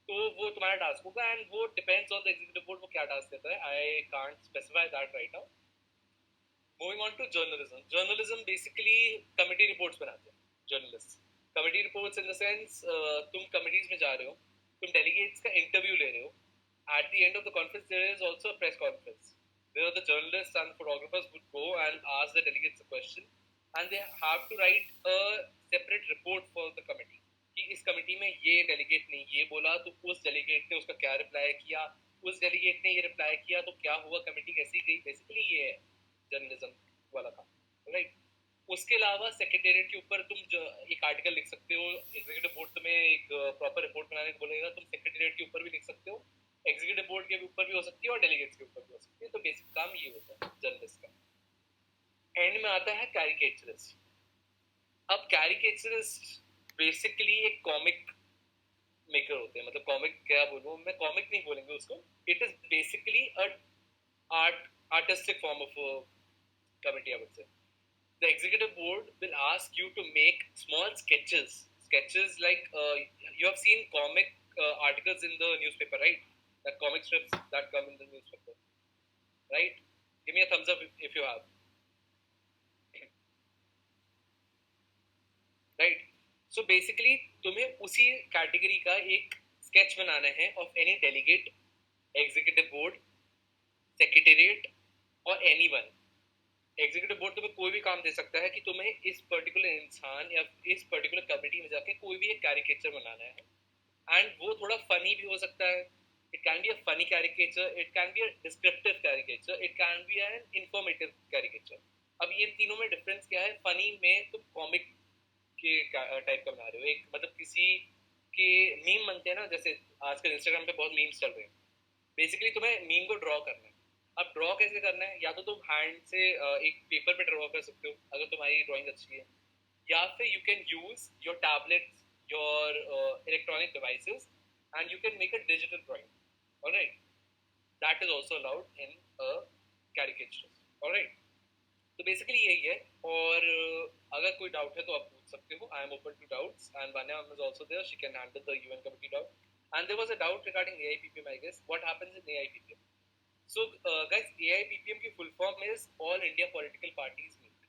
तो वो तुम्हारा टास्क होगा. एंड वो depends on the executive board वो क्या टास्क देता है. I can't specify that right now. Moving on to journalism. Journalism basically committee reports बनाते हैं journalist. Committee reports in the sense तुम कमेटीज में जा रहे हो, तुम डेलीगेट्स का इंटरव्यू ले रहे हो. At the end of the conference, there is also a press conference where the journalists and photographers would go and ask the delegates a question, and they have to write a separate report for the committee कि इस committee में ये delegate ने ये बोला, तो उस delegate ने उसका क्या रिप्लाई किया, उस डेलीगेट ने ये रिप्लाई किया, तो क्या हुआ, कमेटी कैसी गई. बेसिकली ये है जर्नलिज्म वाला काम, राइट. उसके अलावा सेक्रेटेरिएट के ऊपर तुम एक आर्टिकल लिख सकते हो, एग्जीक्यूटिव बोर्ड तुम्हें एक प्रॉपर रिपोर्ट बनाने को बोलेगा, तुम सेक्रेटेरिएट के ऊपर भी लिख सकते हो, एग्जीक्यूटिव बोर्ड के ऊपर भी हो सकती है और डेलीगेट्स के ऊपर भी हो सकती है. तो बेसिक काम ये होता है जर्नलिस्ट का. एंड में आता है कैरिकेचरिस्ट. अब कैरिकेचरिस्ट बेसिकली एक कॉमिक मेकर होते हैं, मतलब कॉमिक क्या बोलूं मैं, कॉमिक नहीं बोलेंगे उसको, it is basically a artistic form of a committee, I would say. The executive board will ask you to make small sketches like you have seen comic articles in the newspaper, right? The comic strips that come in the newspaper, right? Give me a thumbs up if you have. Right? So basically तुम्हें उसी category का एक sketch बनाना है of any delegate, executive board, secretariat और anyone. Executive board तुम्हें कोई भी काम दे सकता है कि तुम्हें इस पर्टिकुलर इंसान या इस पर्टिकुलर कमेटी में जाके कोई भी एक कैरिकेचर बनाना है, एंड वो थोड़ा फनी भी हो सकता है. It can be a funny caricature, it can be a descriptive caricature, it can be an informative caricature. अब ये तीनों में डिफरेंस क्या है? फनी में तुम कॉमिक के टाइप का बना रहे हो, एक मतलब किसी के मीम बनते हैं ना, जैसे आजकल इंस्टाग्राम पे बहुत मीम्स चल रहे हैं. बेसिकली तुम्हें मीम को ड्रॉ करना है. अब ड्रॉ कैसे करना है? या तो तुम हैंड से एक पेपर पे ड्रॉ कर सकते हो अगर तुम्हारी ड्राइंग अच्छी है, या फिर you can use your tablets, your electronic devices, and you can make a digital drawing. Alright, that is also allowed in a caricature. Alright, तो बेसिकली यही है. और अगर कोई डाउट है तो आप पूछ सकते हो. I am open to doubts, and Vanya ma'am is also there, she can handle the UN committee doubt. And there was a doubt regarding AIPPM, I guess. What happens in AIPPM? So, guys, AIPPM की full form is All India Political Parties Meet.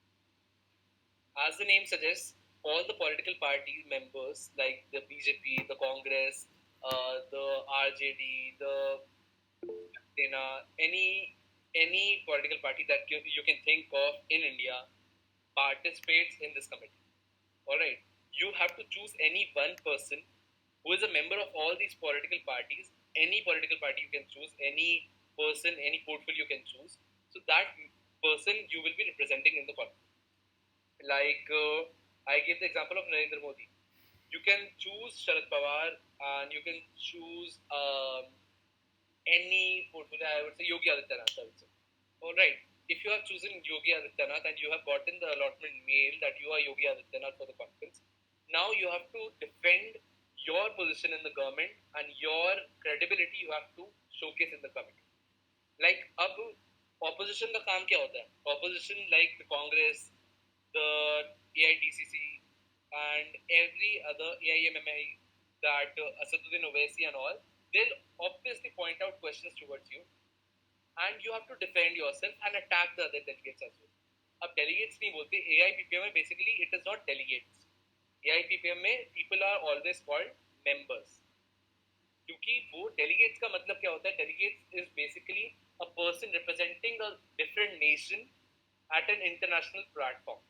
As the name suggests, all the political party members like the BJP, the Congress, the RJD, the Sena, any political party that you can think of in India participates in this committee. All right, you have to choose any one person who is a member of all these political parties. Any political party you can choose, any person, any portfolio you can choose. So that person you will be representing in the conference. Like I give the example of Narendra Modi. You can choose Sharad Pawar, and you can choose any portfolio. I would say Yogi Adityanath. I would say. All right. If you have chosen Yogi Adityanath and you have gotten the allotment mail that you are Yogi Adityanath for the conference, now you have to defend your position in the government and your credibility you have to showcase in the committee. Like अब opposition का काम क्या होता है? Opposition like the Congress, the AITCC and every other AIMMI, that Asaduddin Owaisi and all, they'll obviously point out questions towards you, and you have to defend yourself and attack the other delegates as well. अब delegates नहीं बोलते, AIPPM में basically it is not delegates. AIPPM में people are always called members. क्योंकि वो delegates का मतलब क्या होता है? Delegates is basically a person representing a different nation at an international platform.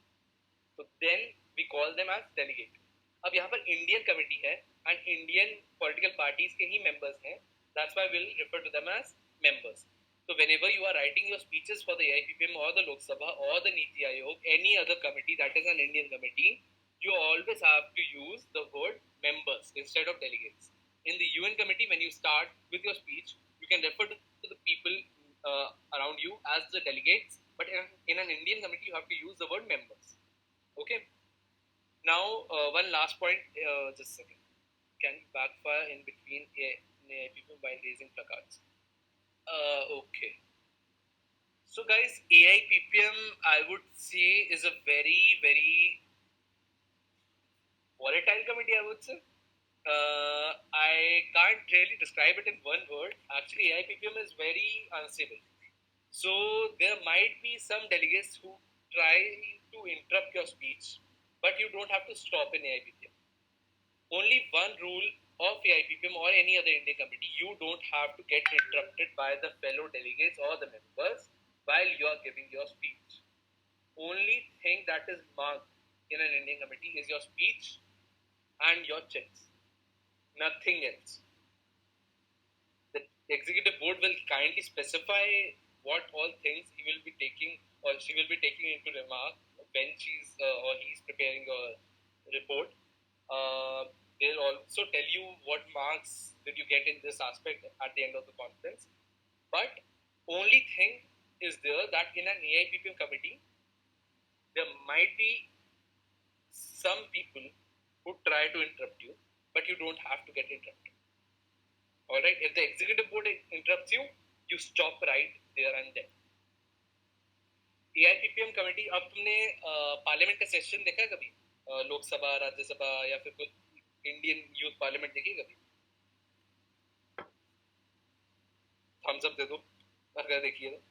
So then we call them as delegate. अब यहाँ पर Indian committee है and Indian political parties के ही members हैं. That's why we'll refer to them as members. So whenever you are writing your speeches for the AIPPM or the Lok Sabha or the Niti Aayog, any other committee that is an Indian committee, you always have to use the word members instead of delegates. In the UN committee, when you start with your speech, you can refer to the people around you as the delegates, but in an Indian committee, you have to use the word members. Okay. Now, one last point, just a second. Can backfire in between AIPPM while raising placards. Okay. So, guys, AIPPM, I would say, is a very, very volatile committee, I would say. I can't really describe it in one word. Actually, AIPPM is very unstable. So, there might be some delegates who try to interrupt your speech, but you don't have to stop in AIPPM. Only one rule of AIPPM or any other Indian committee, you don't have to get interrupted by the fellow delegates or the members while you are giving your speech. Only thing that is marked in an Indian committee is your speech and your checks. Nothing else. The executive board will kindly specify what all things he will be taking or she will be taking into remark when she's or he's preparing a report, they'll also tell you what marks did you get in this aspect at the end of the conference. But only thing is there that in an AIPPM committee, there might be some people who try to interrupt you, but you don't have to get interrupted. All right, if the executive board interrupts you, you stop right there and then. AIPPM committee, अब तुमने parliament का session देखा है कभी? लोकसभा, राज्यसभा या फिर कोई Indian youth parliament देखी कभी? थम्स अप दे दो अगर देखिए तो।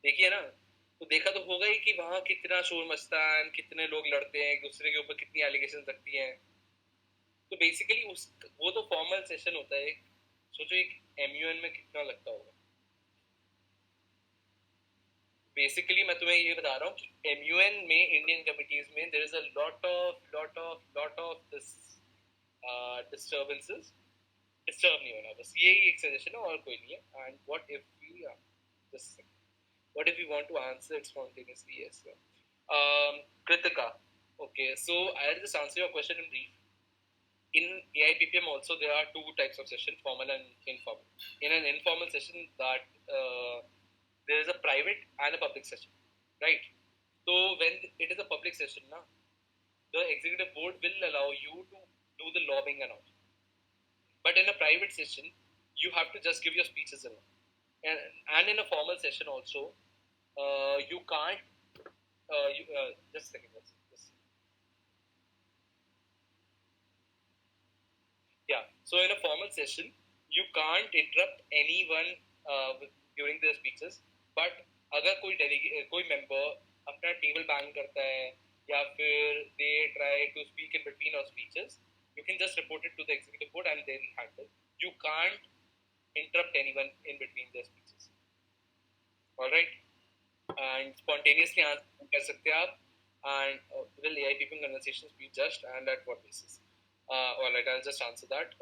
देखिए ना, तो देखा तो होगा ही कि वहाँ कितना शोर मचता है, कितने लोग लड़ते हैं एक दूसरे के ऊपर, कितनी एलिगेशन लगती हैं। तो बेसिकली वो तो फॉर्मल सेशन होता है। सोचो एक MUN में कितना लगता होगा। बेसिकली मैं तुम्हें ये बता रहा हूँ कि MUN में, इंडियन कमिटीज में, there is a lot of this disturbances. Disturb नहीं होना, बस यही एक सजेशन है और कोई नहीं है। And what if we what if we want to answer it spontaneously? Yes, sir. Kritika, okay, so I'll just answer your question in brief. In AIPPM also there are two types of session, formal and informal. In an informal session, that there is a private and a public session, right? So when it is a public session, the executive board will allow you to do the lobbying and all. But in a private session, you have to just give your speeches alone. And in a formal session also, you can't. Just a second. Yeah. So in a formal session, you can't interrupt anyone during their speeches. But अगर कोई member अपना table bang करता है या फिर they try to speak in between our speeches, you can just report it to the executive board and they'll handle. You can't interrupt anyone in between their speeches. All right. And spontaneously answer कर सकते हैं आप. And will AIPPM conversations be just, and at what basis? All right, I'll just answer that.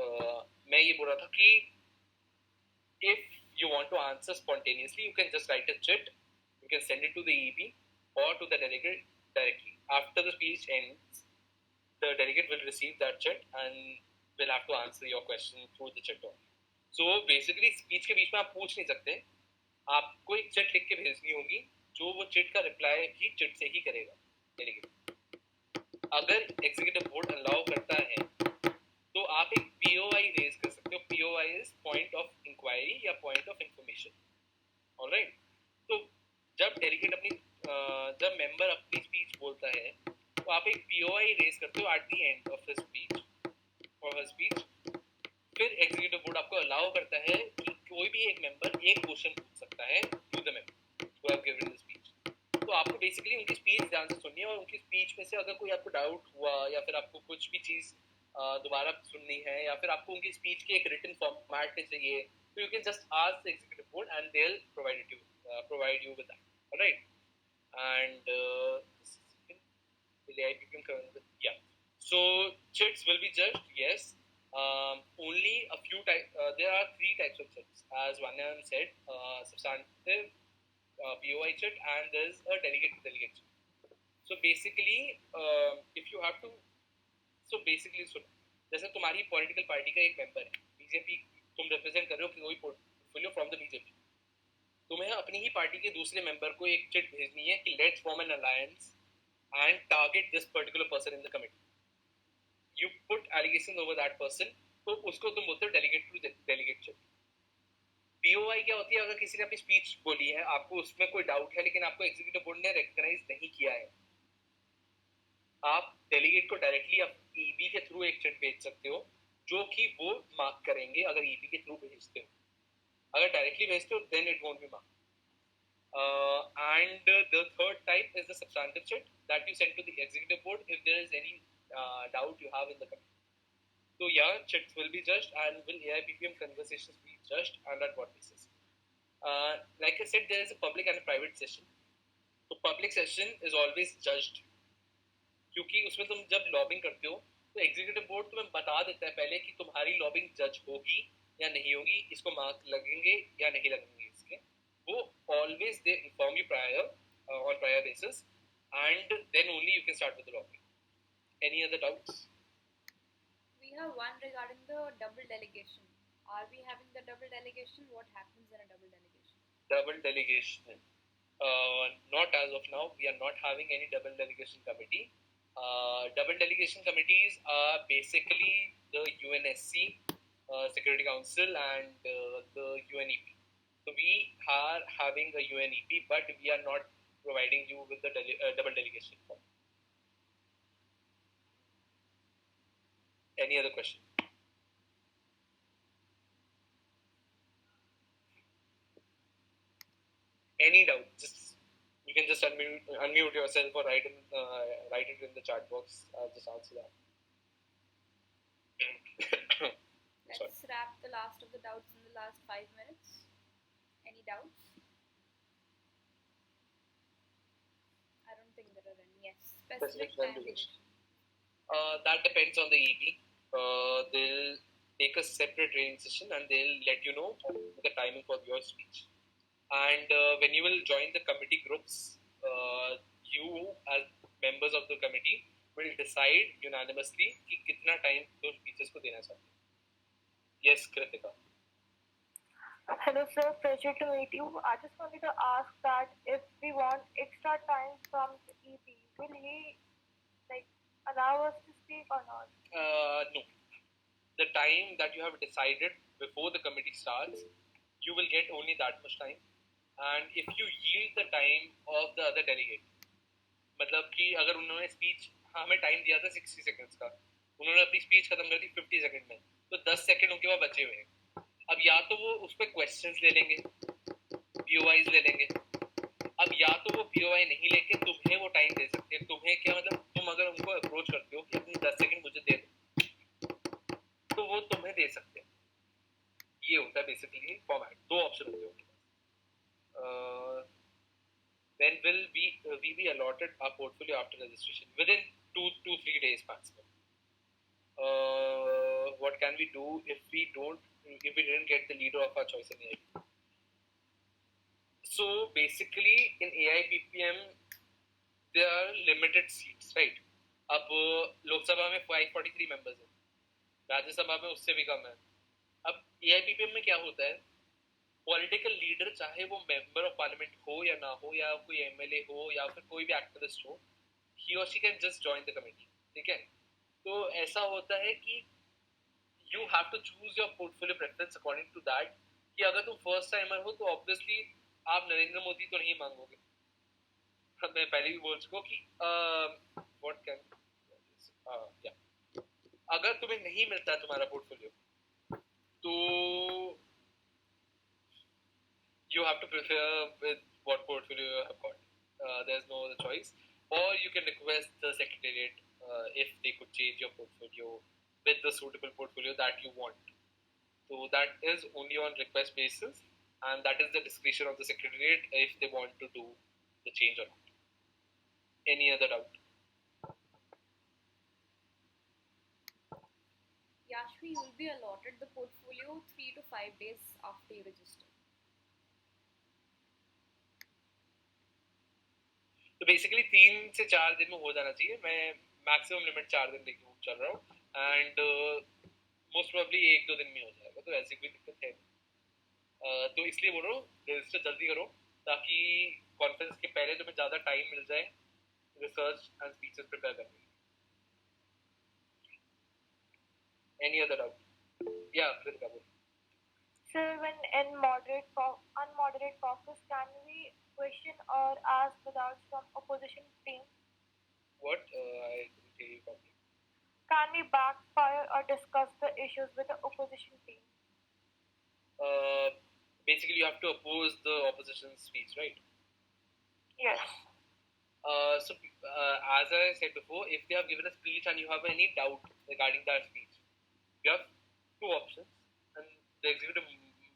मैं ये बोल रहा था कि if you want to answer spontaneously, you can just write a chit. You can send it to the EB or to the delegate directly. After the speech ends, the delegate will receive that chit and will have to answer your question through the chit. So basically, speech के बीच में आप पूछ नहीं सकते. आपको एक chit लिख के भेजनी होगी, जो वो चिट का रिप्लाई भी चिट से ही करेगा डेलीगेट। अगर एग्जीक्यूटिव बोर्ड अलाउ करता है तो आप एक POI रेज कर सकते हो। POI is point of inquiry या पॉइंट ऑफ इंफॉर्मेशन। ऑलराइट, तो जब डेलीगेट जब मेंबर अपनी स्पीच बोलता है तो आप एक POI रेज करते हो at the end of his speech और हर स्पीच। फिर एग्जीक्यूटिव बोर्ड आपको अलाउ करता है कि कोई भी एक मेंबर एक क्वेश्चन पूछ सकता है to the member who have given the speech. तो आपको बेसिकली उनकी स्पीच ध्यान से सुननी है और उनकी स्पीच में से अगर कोई आपको डाउट हुआ या फिर आपको कुछ भी चीज़ दोबारा सुननी है या फिर आपको उनकी स्पीच के एक रिटन फॉर्मेट में चाहिए, तो you can just ask the executive board and they will provide you with that. Alright, and yeah, so chits will be judged, yes. Only a few types. There are three types of chits, as Wania said: substantive, POI chit, and there's a delegate chit. So basically, if you have to, जैसे तुम्हारी political party का एक member है, BJP, तुम represent कर रहे हो कि कोई पोर्टफोलियो फ्रॉम द बीजेपी, तुम्हें अपनी ही पार्टी के दूसरे मेंबर को एक चिट भेजनी है कि let's form an alliance and target this particular person in the committee. You put allegations over that person, तो उसको तुम बोलते हो delegate to delegate chit. POI क्या होती है? अगर किसी ने अपनी स्पीच बोली है, आपको उसमें कोई डाउट है लेकिन आपको एग्जीक्यूटिव बोर्ड ने रिकॉग्नाइज नहीं किया है, आप डेलीगेट को डायरेक्टली EB के थ्रू एक चिट भेज सकते हो जो कि वो मार्क करेंगे अगर EB के थ्रू भेजते हो। अगर डायरेक्टली भेजते हो then it won't be mark. And the third type is the substantive chit that you send to the executive board if there is any doubt you have in the committee. So yeah, chits will be judged, and will AIPPM conversations be judged, and at what basis? Like I said, there is a public and a private session. So public session is always judged, क्योंकि उसमें तुम जब lobbying करते हो तो executive board तुम्हें बता देता है पहले कि तुम्हारी लॉबिंग जज होगी या नहीं होगी, इसको मार्क लगेंगे या नहीं लगेंगे इसके। वो always they inform you prior on prior basis, and then only you can start with the lobbying. Any other doubts? We have one regarding the double delegation. Are we having the double delegation? What happens in a double delegation? Double delegation. Not as of now. We are not having any double delegation committee. Double delegation committees are basically the UNSC, Security Council, and the UNEP. So we are having a UNEP, but we are not providing you with the double delegation form. Any other question? Any doubt? Just you can just unmute yourself or write it in the chat box. I'll just answer that. Let's wrap the last of the doubts in the last 5 minutes. Any doubts? I don't think there are any. Yes. Specific time duration. That depends on the EP. They'll take a separate training session and they'll let you know the timing for your speech. And when you will join the committee groups, you as members of the committee will decide unanimously कि कितना time those speeches को देना चाहते हैं. Yes, Kritika. Hello sir, pleasure to meet you. I just wanted to ask that if we want extra time from the EP, will he allow us to speak or not? No. The time that you have decided before the committee starts, you will get only that much time. And if you yield the time of the other delegate, मतलब कि अगर उन्होंने speech हमें time दिया था 60 seconds का, उन्होंने अपनी स्पीच खत्म कर दी 50 सेकंड में, तो 10 सेकंड उनके पास बचे हुए हैं. अब या तो वो उस पर क्वेश्चंस ले लेंगे, POIs ले लेंगे. अब या तो वो POI नहीं लेके तुम्हें वो टाइम दे सकते हैं. तुम्हें क्या मतलब, तुम अगर उनको अप्रोच करते हो कि अपनी 10 सेकंड मुझे दे दो, तो वो तुम्हें दे सकते हैं. ये होता है बेसिकली फॉर्मेट. दो ऑप्शन होते हैं उनके पास. When will we be allotted our portfolio after registration? Within 2-3 days maximum. What can we do if we didn't get the leader of our choice in AIPPM? So basically in AIPPM there are limited seats, right? अब लोकसभा में 543 members हैं, राज्यसभा में उससे भी कम है. अब AIPPM में क्या होता है, पॉलिटिकल लीडर चाहे वो मेंबर ऑफ पार्लियामेंट हो या ना हो, या कोई MLA हो या फिर कोई भी एक्टिविस्ट हो, he or she can just join the committee. ठीक है? तो ऐसा होता है कि you have to choose your portfolio preference according to that. कि अगर तुम फर्स्ट टाइमर हो तो ऑब्वियसली आप नरेंद्र मोदी तो नहीं मांगोगे. मैं पहले भी बोल चुका कि what can अगर तुम्हें नहीं मिलता तुम्हारा पोर्टफोलियो, तो you have to prefer with what portfolio you have got. There's no other choice. Or you can request the secretariat if they could change your portfolio with the suitable portfolio that you want. So that is only on request basis, and that is the discretion of the secretariat if they want to do the change or not. Any other doubt? Yashvi, you will be allotted the portfolio 3 to 5 days after you register. तो basically 3 से 4 दिन में हो जाना चाहिए. मैं maximum limit 4 दिन लेके चल रहा हूँ, एंड मोस्ट प्रोबेबली 1-2 दिन में हो जाएगा, तो ऐसी कोई दिक्कत है. तो इसलिए बोल रहा हूँ रजिस्टर जल्दी करो ताकि कॉन्फ्रेंस के पहले तुम्हें ज़्यादा टाइम मिल जाए रिसर्च एंड स्पीचेस प्रिपेयर करने. Any other doubt? Yeah, Kritika. Sir, when in unmoderate caucus, can we question or ask the doubts from opposition team? What? I didn't hear you properly. Can we backfire or discuss the issues with the opposition team? Basically, you have to oppose the opposition's speech, right? Yes. As I said before, if they have given a speech and you have any doubt regarding that speech, you have 2 options, and the executive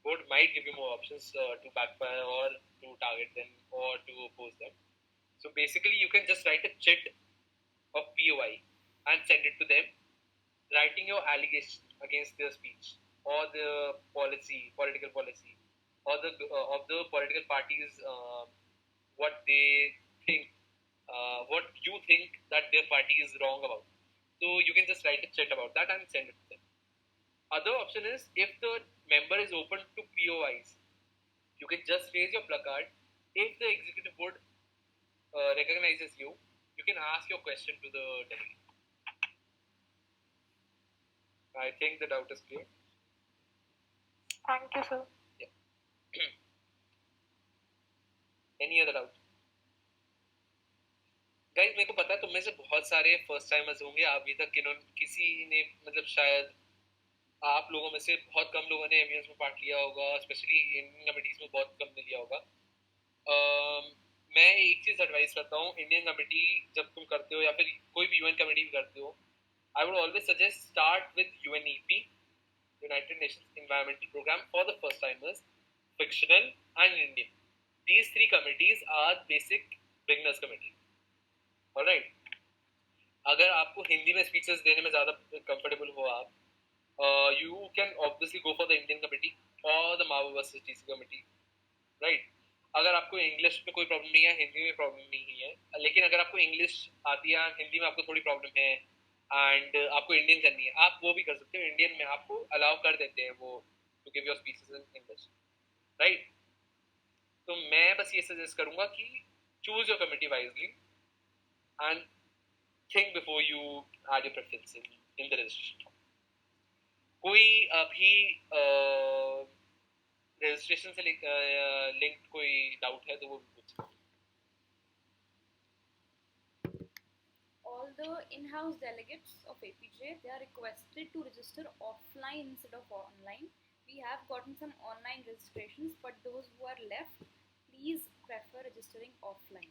board might give you more options to backfire or to target them or to oppose them. So basically, you can just write a chit of POI and send it to them, writing your allegation against their speech or the political policy, or the of the political party's what they think, what you think that their party is wrong about. So you can just write a chat about that and send it to them. Other option is if the member is open to POIs, you can just raise your placard. If the executive board recognizes you, you can ask your question to the delegate. I think the doubt is clear. Thank you, sir. Yeah. Any other doubt? Guys मेरे को पता है तुम में से बहुत सारे first timers होंगे अभी तक किसी ने मतलब शायद आप लोगों में से बहुत कम लोगों ने एमयूएस में पार्ट लिया होगा, स्पेशली इंडियन कमिटीज में बहुत कम ने लिया होगा. मैं एक चीज एडवाइस करता हूँ, इंडियन कमिटी जब तुम करते हो या फिर कोई भी यूएन कमिटी भी करते हो, I would always suggest start with UNEP, United Nations environmental programme for the first timers, fictional and Indian. These three committees are basic beginners committee. Alright. अगर आपको हिंदी में स्पीचेस देने में ज़्यादा कंफर्टेबल हो आप, you can obviously go for the Indian committee or the Marvel vs TC committee, right? अगर आपको इंग्लिश में कोई प्रॉब्लम नहीं है, हिंदी में प्रॉब्लम नहीं है, लेकिन अगर आपको इंग्लिश आती है, हिंदी में आपको थोड़ी प्रॉब्लम है एंड आपको इंडियन करनी है, आप वो भी कर सकते हो. इंडियन में आपको अलाउ कर देते हैं वो to give your speeches in English, right? तो मैं बस ये सजेस्ट करूंगा कि choose your committee wisely and think before you add your preference in the registration. कोई अभी रजिस्ट्रेशन से लिंक कोई डाउट है तो वो भी पूछ. All the in-house delegates of APJ, they are requested to register offline instead of online. We have gotten some online registrations, but those who are left, please prefer registering offline.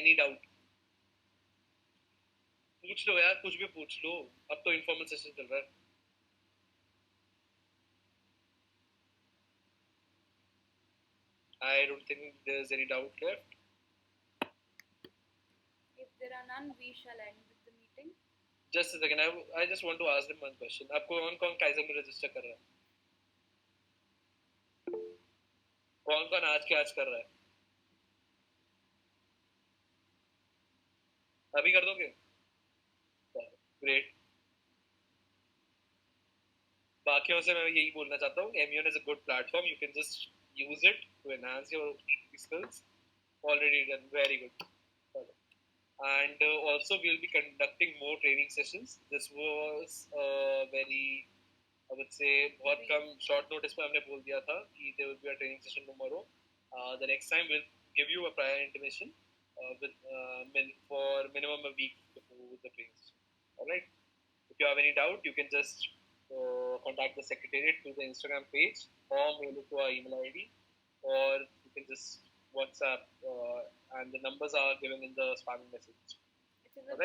Any doubt? पूछ लो यार, कुछ भी पूछ लो, अब तो informal session चल रहा है. I don't think there's any doubt left. If there are none, we shall end with the meeting. Just a second, I just want to ask them one question. आप कौन काइजन में register कर रहा है? कौन आज कर रहा है? अभी कर दोगे? ग्रेट. बाकियों से मैं यही बोलना चाहता हूँ, MUN is a good platform. You can just use it to enhance your skills. Already done, very good. And also we'll be conducting more training sessions. This was very, I would say, बहुत कम short notice पे हमने बोल दिया था कि there will be a training session tomorrow. The next time we'll give you a prior intimation for minimum a week before the training session. Alright. If you have any doubt, you can just contact the secretariat through the Instagram page or mail it to our email ID, or you can just WhatsApp, and the numbers are given in the spamming message. It's in the